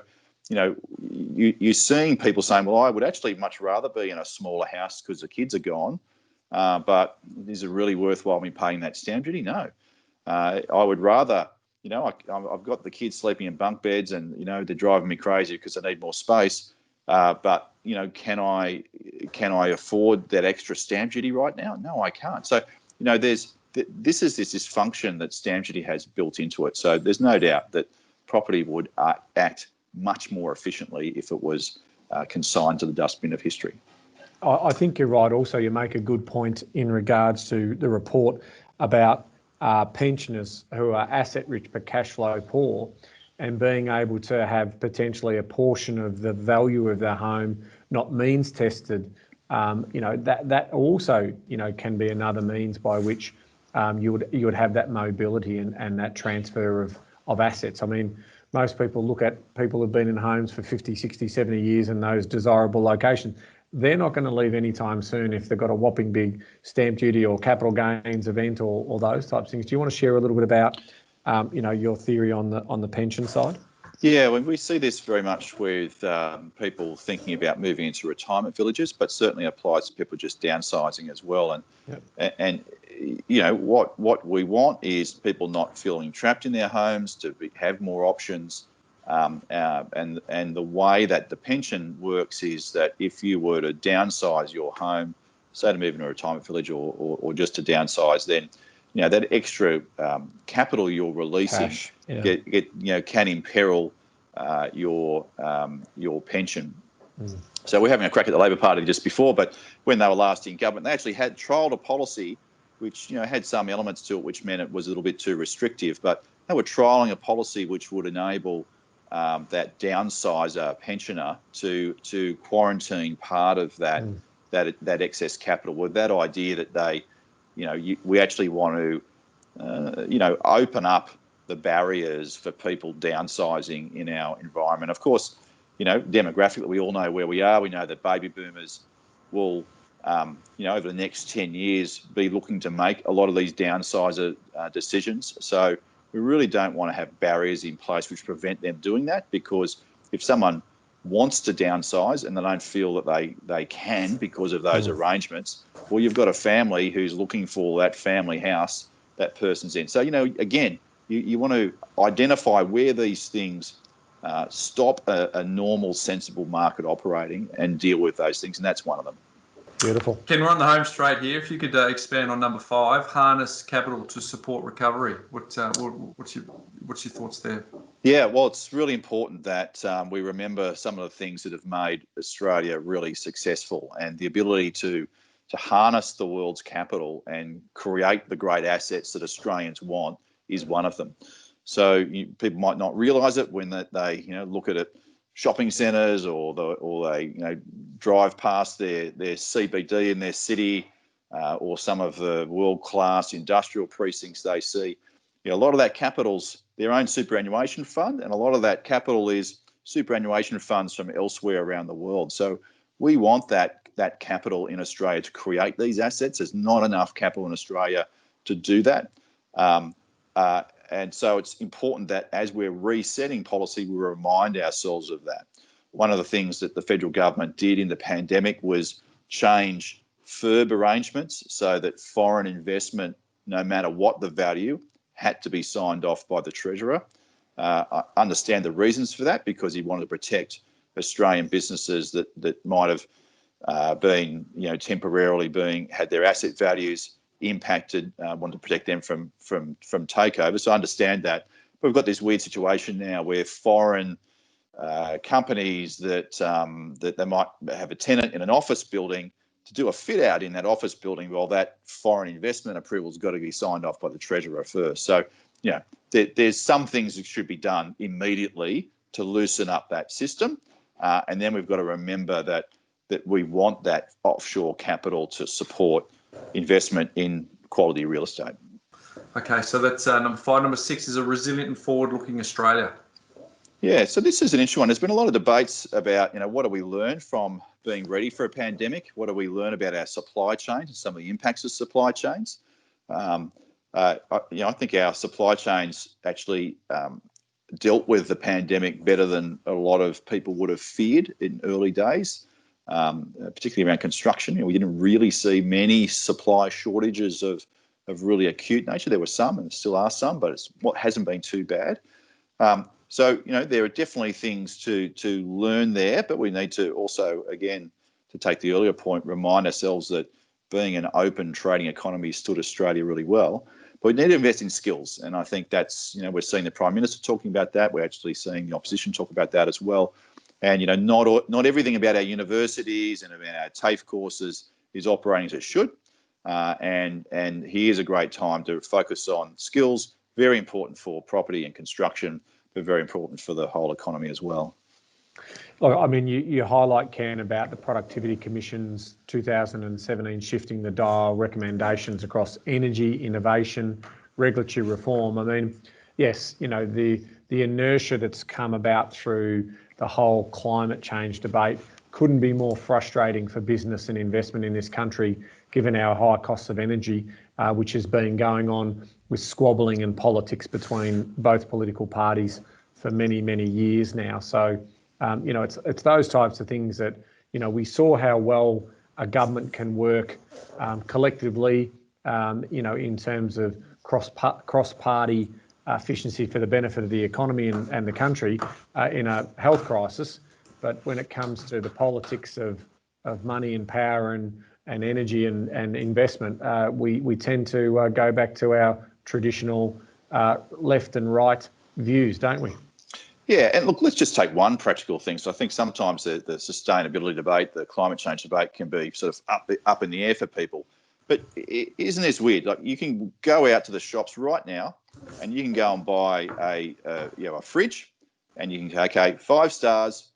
[SPEAKER 4] you're seeing people saying, well, I would actually much rather be in a smaller house because the kids are gone, but is it really worthwhile me paying that stamp duty? No. I would rather, I've got the kids sleeping in bunk beds and, they're driving me crazy because I need more space. But can I afford that extra stamp duty right now? No, I can't. So this is this dysfunction that stamp duty has built into it. So there's no doubt that property would act much more efficiently if it was consigned to the dustbin of history.
[SPEAKER 3] I think you're right. Also, you make a good point in regards to the report about pensioners who are asset rich but cash flow poor, and being able to have potentially a portion of the value of their home not means tested. That also can be another means by which you would have that mobility and that transfer of assets. I mean, most people look at people who've been in homes for 50, 60, 70 years in those desirable locations. They're not going to leave anytime soon if they've got a whopping big stamp duty or capital gains event or those types of things. Do you want to share a little bit about your theory on the pension side?
[SPEAKER 4] Yeah, we see this very much with people thinking about moving into retirement villages, but certainly applies to people just downsizing as well. And what we want is people not feeling trapped in their homes, to have more options. And the way that the pension works is that if you were to downsize your home say to move into a retirement village or just to downsize, then that extra capital you're releasing can imperil your pension. So we're having a crack at the Labor Party just before, but when they were last in government, they actually had trialled a policy which had some elements to it which meant it was a little bit too restrictive, but they were trialling a policy which would enable that downsizer pensioner to quarantine part of that excess capital, with that idea that they, we actually want to, open up the barriers for people downsizing in our environment. Of course, demographically, we all know where we are. We know that baby boomers will, over the next 10 years, be looking to make a lot of these downsizer decisions. So we really don't want to have barriers in place which prevent them doing that, because if someone wants to downsize and they don't feel that they can because of those arrangements, well, you've got a family who's looking for that family house that person's in. So, again, you want to identify where these things stop a normal, sensible market operating and deal with those things, and that's one of them.
[SPEAKER 3] Beautiful.
[SPEAKER 2] Ken, we're on the home straight here. If you could expand on number 5, harness capital to support recovery. What's your thoughts there?
[SPEAKER 4] Yeah, well, it's really important that we remember some of the things that have made Australia really successful, and the ability to harness the world's capital and create the great assets that Australians want is one of them. So people might not realise it when they look at it. Shopping centres, or they drive past their CBD in their city, or some of the world-class industrial precincts they see. A lot of that capital's their own superannuation fund, and a lot of that capital is superannuation funds from elsewhere around the world. So we want that capital in Australia to create these assets. There's not enough capital in Australia to do that. And so it's important that as we're resetting policy, we remind ourselves of that. One of the things that the federal government did in the pandemic was change FIRB arrangements so that foreign investment, no matter what the value, had to be signed off by the Treasurer. I understand the reasons for that, because he wanted to protect Australian businesses that might have been, temporarily had their asset values impacted, wanted to protect them from takeover. So I understand that. But we've got this weird situation now where foreign companies that they might have a tenant in an office building to do a fit out in that office building, well, that foreign investment approval's got to be signed off by the Treasurer first. So, there's some things that should be done immediately to loosen up that system. And then we've got to remember that we want that offshore capital to support investment in quality real estate.
[SPEAKER 2] Okay, so that's number 5. Number 6 is a resilient and forward-looking Australia.
[SPEAKER 4] Yeah, so this is an interesting one. There's been a lot of debates about, what do we learn from being ready for a pandemic? What do we learn about our supply chains and some of the impacts of supply chains? I think our supply chains actually dealt with the pandemic better than a lot of people would have feared in early days. Particularly around construction. We didn't really see many supply shortages of really acute nature. There were some, and still are some, but it's what hasn't been too bad. So there are definitely things to learn there, but we need to also, again, to take the earlier point, remind ourselves that being an open trading economy stood Australia really well. But we need to invest in skills, and I think that's we're seeing the Prime Minister talking about that. We're actually seeing the opposition talk about that as well. And not everything about our universities and about our TAFE courses is operating as it should. And here's a great time to focus on skills. Very important for property and construction, but very important for the whole economy as well.
[SPEAKER 3] Look, I mean, you highlight, Ken, about the Productivity Commission's 2017 shifting the dial recommendations across energy, innovation, regulatory reform. I mean, yes, the inertia that's come about through the whole climate change debate couldn't be more frustrating for business and investment in this country, given our high costs of energy, which has been going on with squabbling and politics between both political parties for many, many years now. So, it's those types of things that, we saw how well a government can work collectively, in terms of cross-party efficiency for the benefit of the economy and the country in a health crisis. But when it comes to the politics of money and power and energy and investment, we tend to go back to our traditional left and right views, don't we?
[SPEAKER 4] Yeah, and look, let's just take one practical thing. So I think sometimes the sustainability debate, the climate change debate can be sort of up in the air for people. But isn't this weird? Like, you can go out to the shops right now and you can go and buy a fridge, and you can go, okay, 5 stars,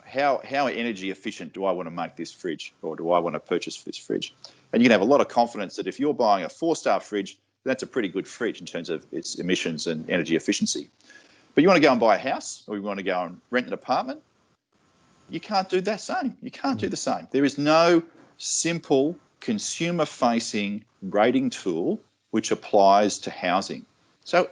[SPEAKER 4] how energy efficient do I want to make this fridge, or do I want to purchase this fridge? And you can have a lot of confidence that if you're buying a 4-star fridge, that's a pretty good fridge in terms of its emissions and energy efficiency. But you want to go and buy a house, or you want to go and rent an apartment, you can't do that same. You can't do the same. There is no simple consumer-facing rating tool which applies to housing. So,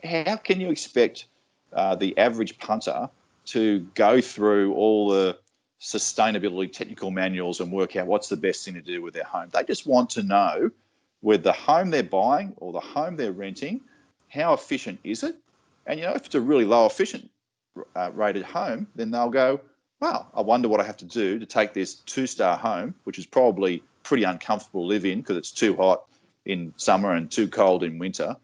[SPEAKER 4] how can you expect the average punter to go through all the sustainability technical manuals and work out what's the best thing to do with their home? They just want to know whether the home they're buying or the home they're renting, how efficient is it? And, if it's a really low efficient rated home, then they'll go, wow, I wonder what I have to do to take this 2-star home, which is probably pretty uncomfortable to live in because it's too hot in summer and too cold in winter.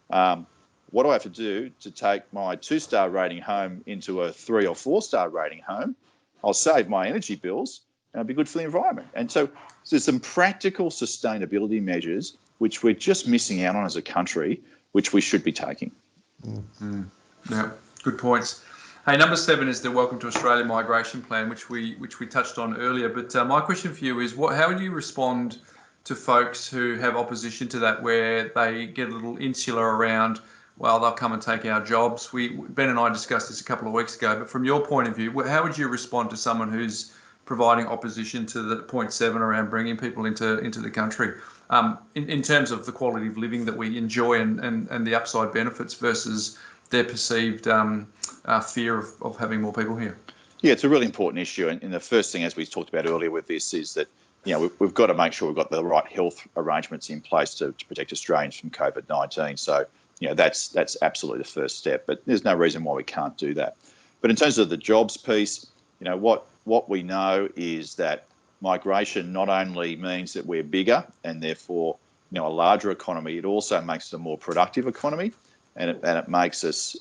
[SPEAKER 4] What do I have to do to take my 2-star rating home into a 3 or 4-star rating home? I'll save my energy bills and it'll be good for the environment. And so there's some practical sustainability measures which we're just missing out on as a country, which we should be taking.
[SPEAKER 2] Mm-hmm. Yeah, good points. Hey, number 7 is the Welcome to Australia migration plan, which we touched on earlier. But my question for you is, how would you respond to folks who have opposition to that, where they get a little insular around, well, they'll come and take our jobs? Ben and I discussed this a couple of weeks ago, but from your point of view, how would you respond to someone who's providing opposition to the point 7 around bringing people into the country, in terms of the quality of living that we enjoy and the upside benefits versus their perceived fear of having more people here?
[SPEAKER 4] Yeah, it's a really important issue. And the first thing, as we talked about earlier with this, is that we've got to make sure we've got the right health arrangements in place to protect Australians from COVID-19. So, that's absolutely the first step. But there's no reason why we can't do that. But in terms of the jobs piece, what we know is that migration not only means that we're bigger and therefore a larger economy, it also makes it a more productive economy, and it makes us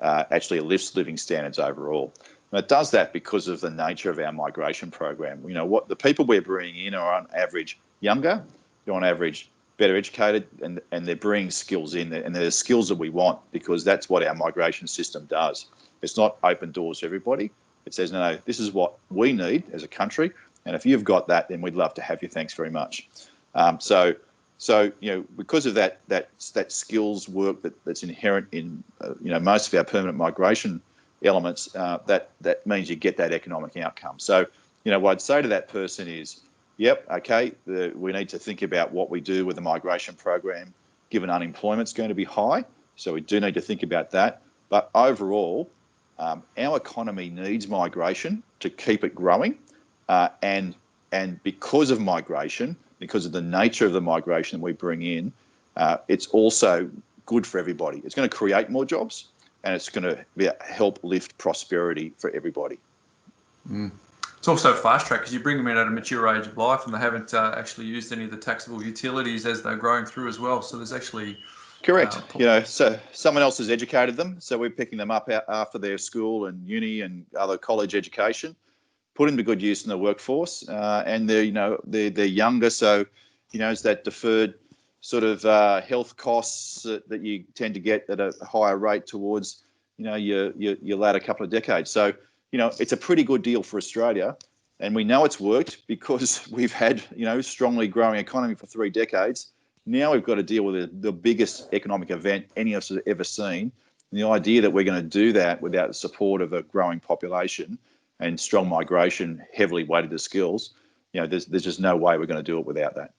[SPEAKER 4] actually lifts living standards overall. And it does that because of the nature of our migration program. What the people we're bringing in are on average younger, they're on average better educated, and they're bringing skills in there, and they're the skills that we want, because that's what our migration system does. It's not open doors to everybody. It says, no, this is what we need as a country, and if you've got that, then we'd love to have you. Thanks very much. So because of that skills work that's inherent in most of our permanent migration elements, that means you get that economic outcome. So what I'd say to that person is, yep, okay, we need to think about what we do with the migration program, given unemployment's going to be high. So we do need to think about that. But overall, our economy needs migration to keep it growing, and because of migration, because of the nature of the migration that we bring in, it's also good for everybody. It's going to create more jobs, and it's going to help lift prosperity for everybody.
[SPEAKER 2] Mm. It's also fast track because you bring them in at a mature age of life, and they haven't actually used any of the taxable utilities as they're growing through as well. So there's actually
[SPEAKER 4] correct. So someone else has educated them, so we're picking them up after their school and uni and other college education, put them to good use in the workforce, and they're younger, so it's that deferred sort of health costs that you tend to get at a higher rate towards your latter couple of decades. So it's a pretty good deal for Australia, and we know it's worked because we've had strongly growing economy for 3 decades. Now we've got to deal with the biggest economic event any of us have ever seen. And the idea that we're going to do that without the support of a growing population and strong migration, heavily weighted to skills, there's just no way we're going to do it without that.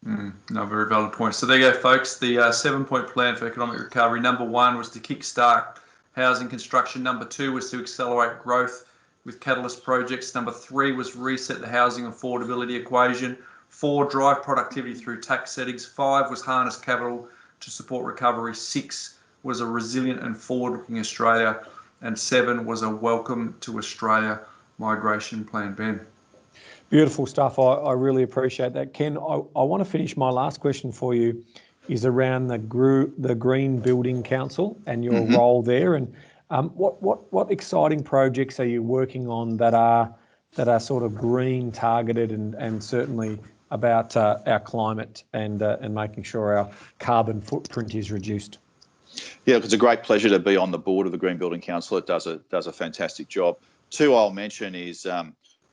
[SPEAKER 2] No, very valid point. So there you go, folks. The 7-point plan for economic recovery. Number 1 was to kickstart housing construction. Number 2 was to accelerate growth with catalyst projects. Number 3 was reset the housing affordability equation. 4, drive productivity through tax settings. 5 was harness capital to support recovery. 6 was a resilient and forward-looking Australia. And 7 was a welcome to Australia migration plan. Ben?
[SPEAKER 3] Beautiful stuff. I really appreciate that. Ken, I want to finish. My last question for you is around the Green Building Council and your role there. And what exciting projects are you working on that are sort of green targeted and certainly about our climate and making sure our carbon footprint is reduced?
[SPEAKER 4] Yeah, it's a great pleasure to be on the board of the Green Building Council. It does a fantastic job. Two I'll mention is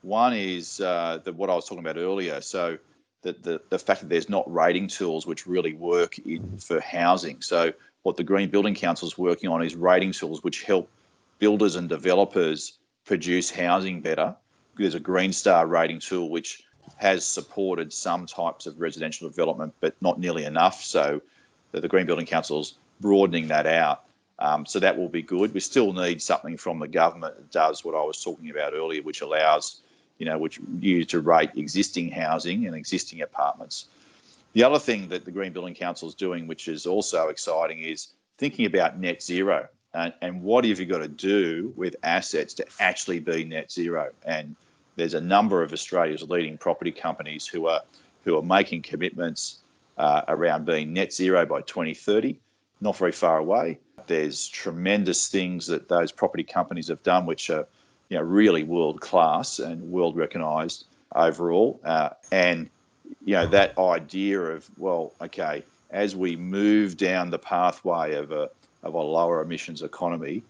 [SPEAKER 4] one is what I was talking about earlier. So the fact that there's not rating tools which really work for housing. So what the Green Building Council is working on is rating tools which help builders and developers produce housing better. There's a Green Star rating tool which has supported some types of residential development, but not nearly enough. So the Green Building Council's broadening that out. So that will be good. We still need something from the government that does what I was talking about earlier, which allows, which used to rate existing housing and existing apartments. The other thing that the Green Building Council is doing, which is also exciting, is thinking about net zero and what have you got to do with assets to actually be net zero. And there's a number of Australia's leading property companies who are making commitments around being net zero by 2030, not very far away. There's tremendous things that those property companies have done, which are really world class and world recognised overall. And that idea of, well, okay, as we move down the pathway of a lower emissions economy,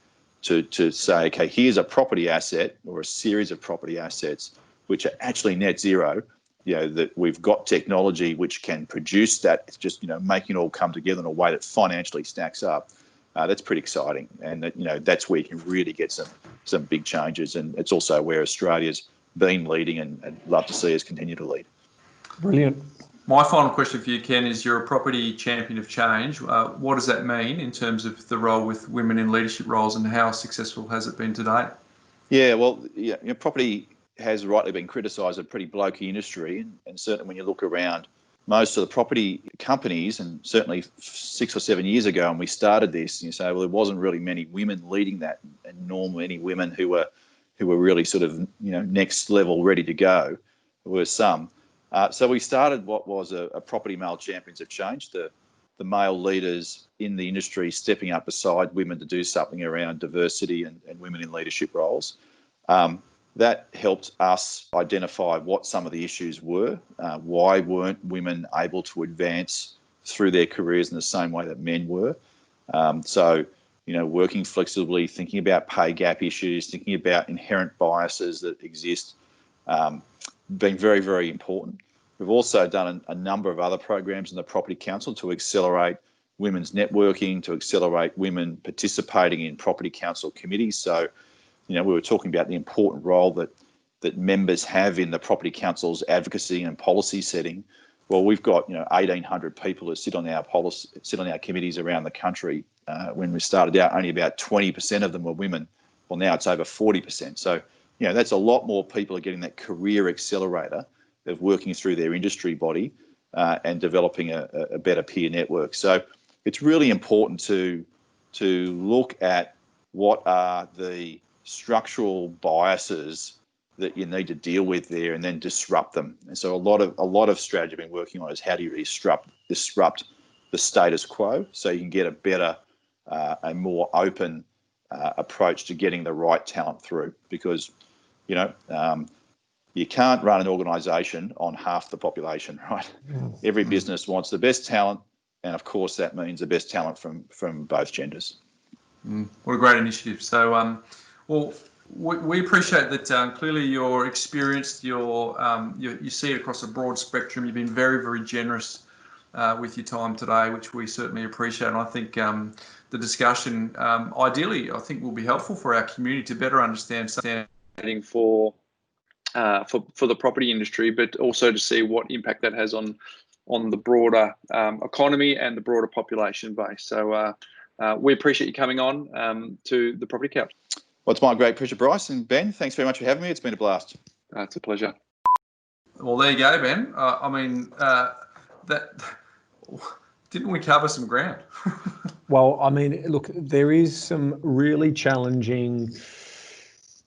[SPEAKER 4] to say, okay, here's a property asset or a series of property assets which are actually net zero. That we've got technology which can produce that. It's just making it all come together in a way that financially stacks up. That's pretty exciting, and that's where you can really get some big changes. And it's also where Australia's been leading, and I'd love to see us continue to lead.
[SPEAKER 3] Brilliant.
[SPEAKER 2] My final question for you, Ken, is you're a property champion of change. What does that mean in terms of the role with women in leadership roles, and how successful has it been to date?
[SPEAKER 4] Yeah, well, property has rightly been criticised as a pretty blokey industry, and certainly when you look around most of the property companies, and certainly 6 or 7 years ago when we started this, you say, well, there wasn't really many women leading that, and nor many women who were really sort of next level ready to go. There were some. So we started what was a property male champions of change, the male leaders in the industry stepping up beside women to do something around diversity and women in leadership roles. That helped us identify what some of the issues were. Why weren't women able to advance through their careers in the same way that men were? So, working flexibly, thinking about pay gap issues, thinking about inherent biases that exist, being very, very important. We've also done a number of other programs in the Property Council to accelerate women's networking, to accelerate women participating in Property Council committees. So, we were talking about the important role that members have in the Property Council's advocacy and policy setting. Well, we've got 1,800 people who sit on our committees around the country. When we started out, only about 20% of them were women. Well, now it's over 40%. So, that's a lot more people are getting that career accelerator of working through their industry body and developing a better peer network. So, it's really important to look at what are the structural biases that you need to deal with there, and then disrupt them. And so a lot of strategy I've been working on is how do you disrupt the status quo so you can get a better, a more open approach to getting the right talent through. Because you can't run an organisation on half the population, right? Every business wants the best talent, and of course that means the best talent from both genders.
[SPEAKER 2] What a great initiative. So, well, we appreciate that. Clearly, you're experienced. You see it across a broad spectrum. You've been very, very generous with your time today, which we certainly appreciate. And I think the discussion, ideally, I think will be helpful for our community to better understand for the property industry, but also to see what impact that has on the broader economy and the broader population base. So we appreciate you coming on to the Property Couch.
[SPEAKER 4] Well, it's my great pleasure, Bryce. And Ben, thanks very much for having me. It's been a blast.
[SPEAKER 2] It's a pleasure. Well, there you go, Ben. Didn't we cover some ground?
[SPEAKER 3] Well, look, there is some really challenging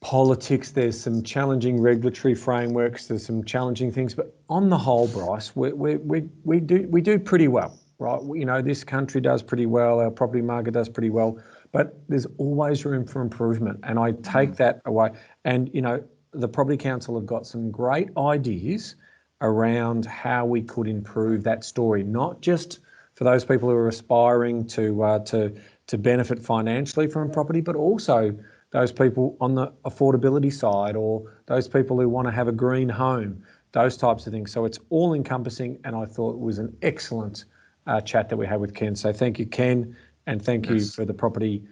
[SPEAKER 3] politics, there's some challenging regulatory frameworks, there's some challenging things, but on the whole, Bryce, we do pretty well, right? You know, this country does pretty well, our property market does pretty well, but there's always room for improvement, and I take that away. And you know, the Property Council have got some great ideas around how we could improve that story, not just for those people who are aspiring to benefit financially from property, but also those people on the affordability side, or those people who want to have a green home, those types of things. So it's all encompassing, and I thought it was an excellent chat that we had with Ken. So thank you, Ken, and thank you for the Property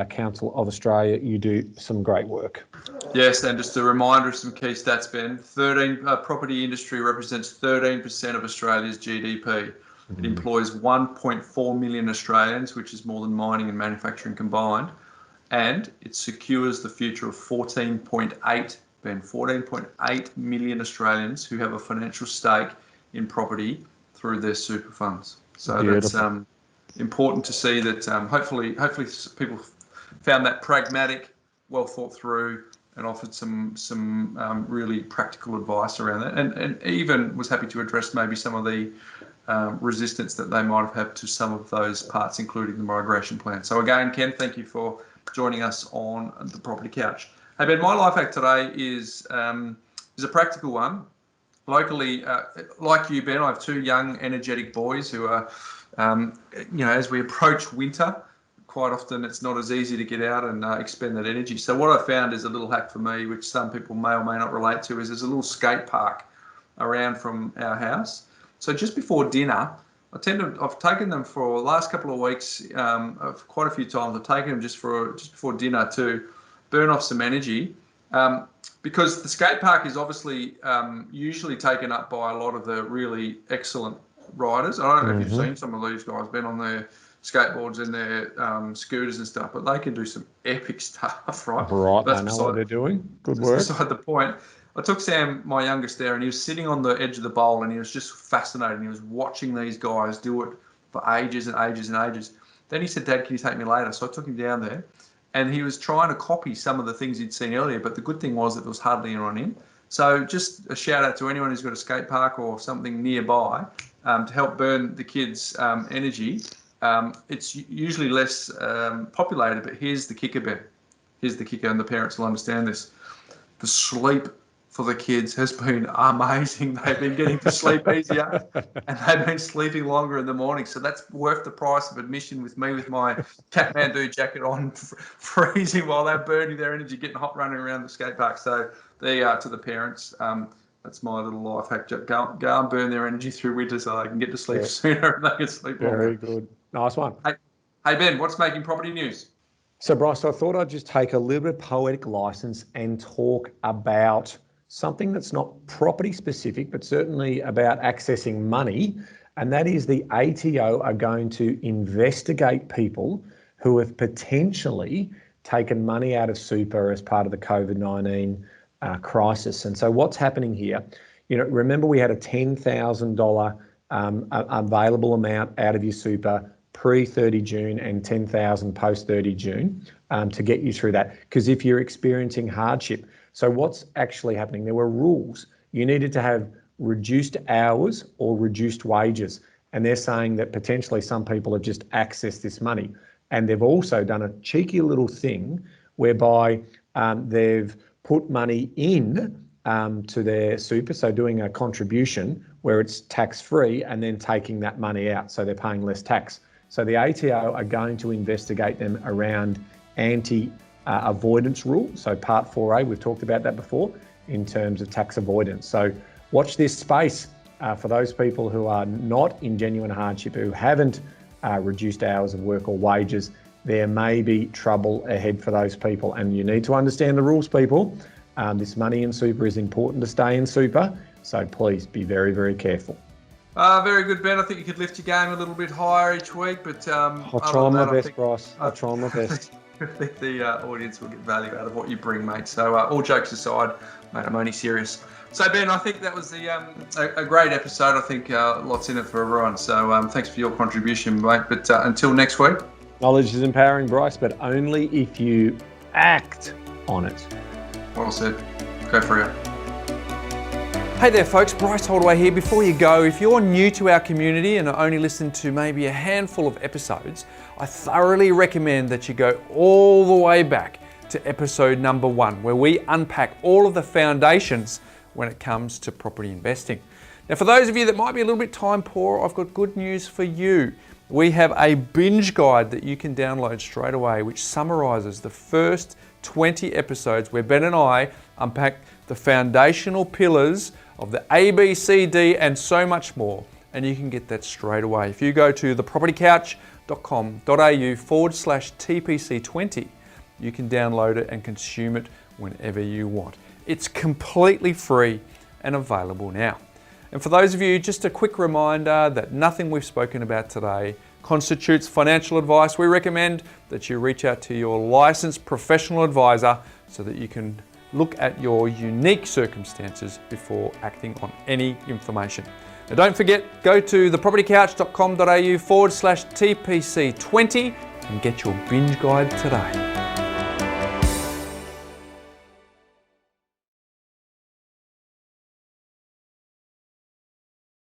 [SPEAKER 3] Council of Australia. You do some great work.
[SPEAKER 2] Yes, and just a reminder of some key stats, Ben. Property industry represents 13% of Australia's GDP. It employs 1.4 million Australians, which is more than mining and manufacturing combined. And it secures the future of 14.8 million Australians who have a financial stake in property through their super funds. So Beautiful. That's important to see that hopefully people found that pragmatic, well thought through, and offered some really practical advice around that, and even was happy to address maybe some of the resistance that they might have had to some of those parts, including the migration plan. So again, Ken, thank you for joining us on the Property Couch. Hey Ben, my life hack today is a practical one. Locally, like you, Ben, I have two young, energetic boys who are, as we approach winter, quite often it's not as easy to get out and expend that energy. So what I found is a little hack for me, which some people may or may not relate to, is there's a little skate park around from our house. So just before dinner, I've taken them for the last couple of weeks, quite a few times. I've taken them just before dinner to burn off some energy, because the skate park is obviously usually taken up by a lot of the really excellent riders. I don't know if you've seen some of these guys, been on their skateboards and their scooters and stuff, but they can do some epic stuff, right?
[SPEAKER 3] Right, I know what they're doing. Good work.
[SPEAKER 2] That's beside the point. I took Sam, my youngest, there, and he was sitting on the edge of the bowl, and he was just fascinated. He was watching these guys do it for ages and ages and ages. Then he said, "Dad, can you take me later?" So I took him down there, and he was trying to copy some of the things he'd seen earlier, but the good thing was that there was hardly anyone in. So just a shout out to anyone who's got a skate park or something nearby to help burn the kids' energy. It's usually less populated, but here's the kicker, Ben. Here's the kicker, and the parents will understand this. The sleep for the kids has been amazing. They've been getting to sleep easier, and they've been sleeping longer in the morning. So that's worth the price of admission with me, with my Kathmandu jacket on, freezing while they're burning their energy, getting hot running around the skate park. So there you are to the parents. That's my little life hack. Go and burn their energy through winter so they can get to sleep sooner and they can sleep longer.
[SPEAKER 3] Very good. Nice one.
[SPEAKER 2] Hey Ben, what's making property news?
[SPEAKER 3] So Bryce, I thought I'd just take a little bit of poetic license and talk about something that's not property specific, but certainly about accessing money. And that is the ATO are going to investigate people who have potentially taken money out of super as part of the COVID-19 crisis. And so what's happening here, remember we had a $10,000 available amount out of your super pre-30 June and $10,000 post-30 June to get you through that. Because if you're experiencing hardship, so what's actually happening? There were rules. You needed to have reduced hours or reduced wages. And they're saying that potentially some people have just accessed this money. And they've also done a cheeky little thing whereby they've put money in to their super, so doing a contribution where it's tax-free and then taking that money out, so they're paying less tax. So the ATO are going to investigate them around avoidance rule. So Part 4A, we've talked about that before in terms of tax avoidance. So watch this space for those people who are not in genuine hardship, who haven't reduced hours of work or wages. There may be trouble ahead for those people, and you need to understand the rules, people. This money in super is important to stay in super, so please be very, very careful.
[SPEAKER 2] Very good, Ben. I think you could lift your game a little bit higher each week, but
[SPEAKER 3] I'll try my best, Bryce. I'll try my best.
[SPEAKER 2] I think the audience will get value out of what you bring, mate. So all jokes aside, mate, I'm only serious. So Ben, I think that was a great episode. I think lots in it for everyone. So thanks for your contribution, mate. But until next week.
[SPEAKER 3] Knowledge is empowering, Bryce, but only if you act on it.
[SPEAKER 2] Well said. Go for it.
[SPEAKER 5] Hey there folks, Bryce Holdaway here. Before you go, if you're new to our community and only listened to maybe a handful of episodes, I thoroughly recommend that you go all the way back to episode number 1, where we unpack all of the foundations when it comes to property investing. Now for those of you that might be a little bit time poor, I've got good news for you. We have a binge guide that you can download straight away, which summarizes the first 20 episodes where Ben and I unpack the foundational pillars of the A, B, C, D, and so much more. And you can get that straight away. If you go to thepropertycouch.com.au/TPC20, you can download it and consume it whenever you want. It's completely free and available now. And for those of you, just a quick reminder that nothing we've spoken about today constitutes financial advice. We recommend that you reach out to your licensed professional advisor so that you can look at your unique circumstances before acting on any information. Now don't forget, go to thepropertycouch.com.au/TPC20 and get your binge guide today.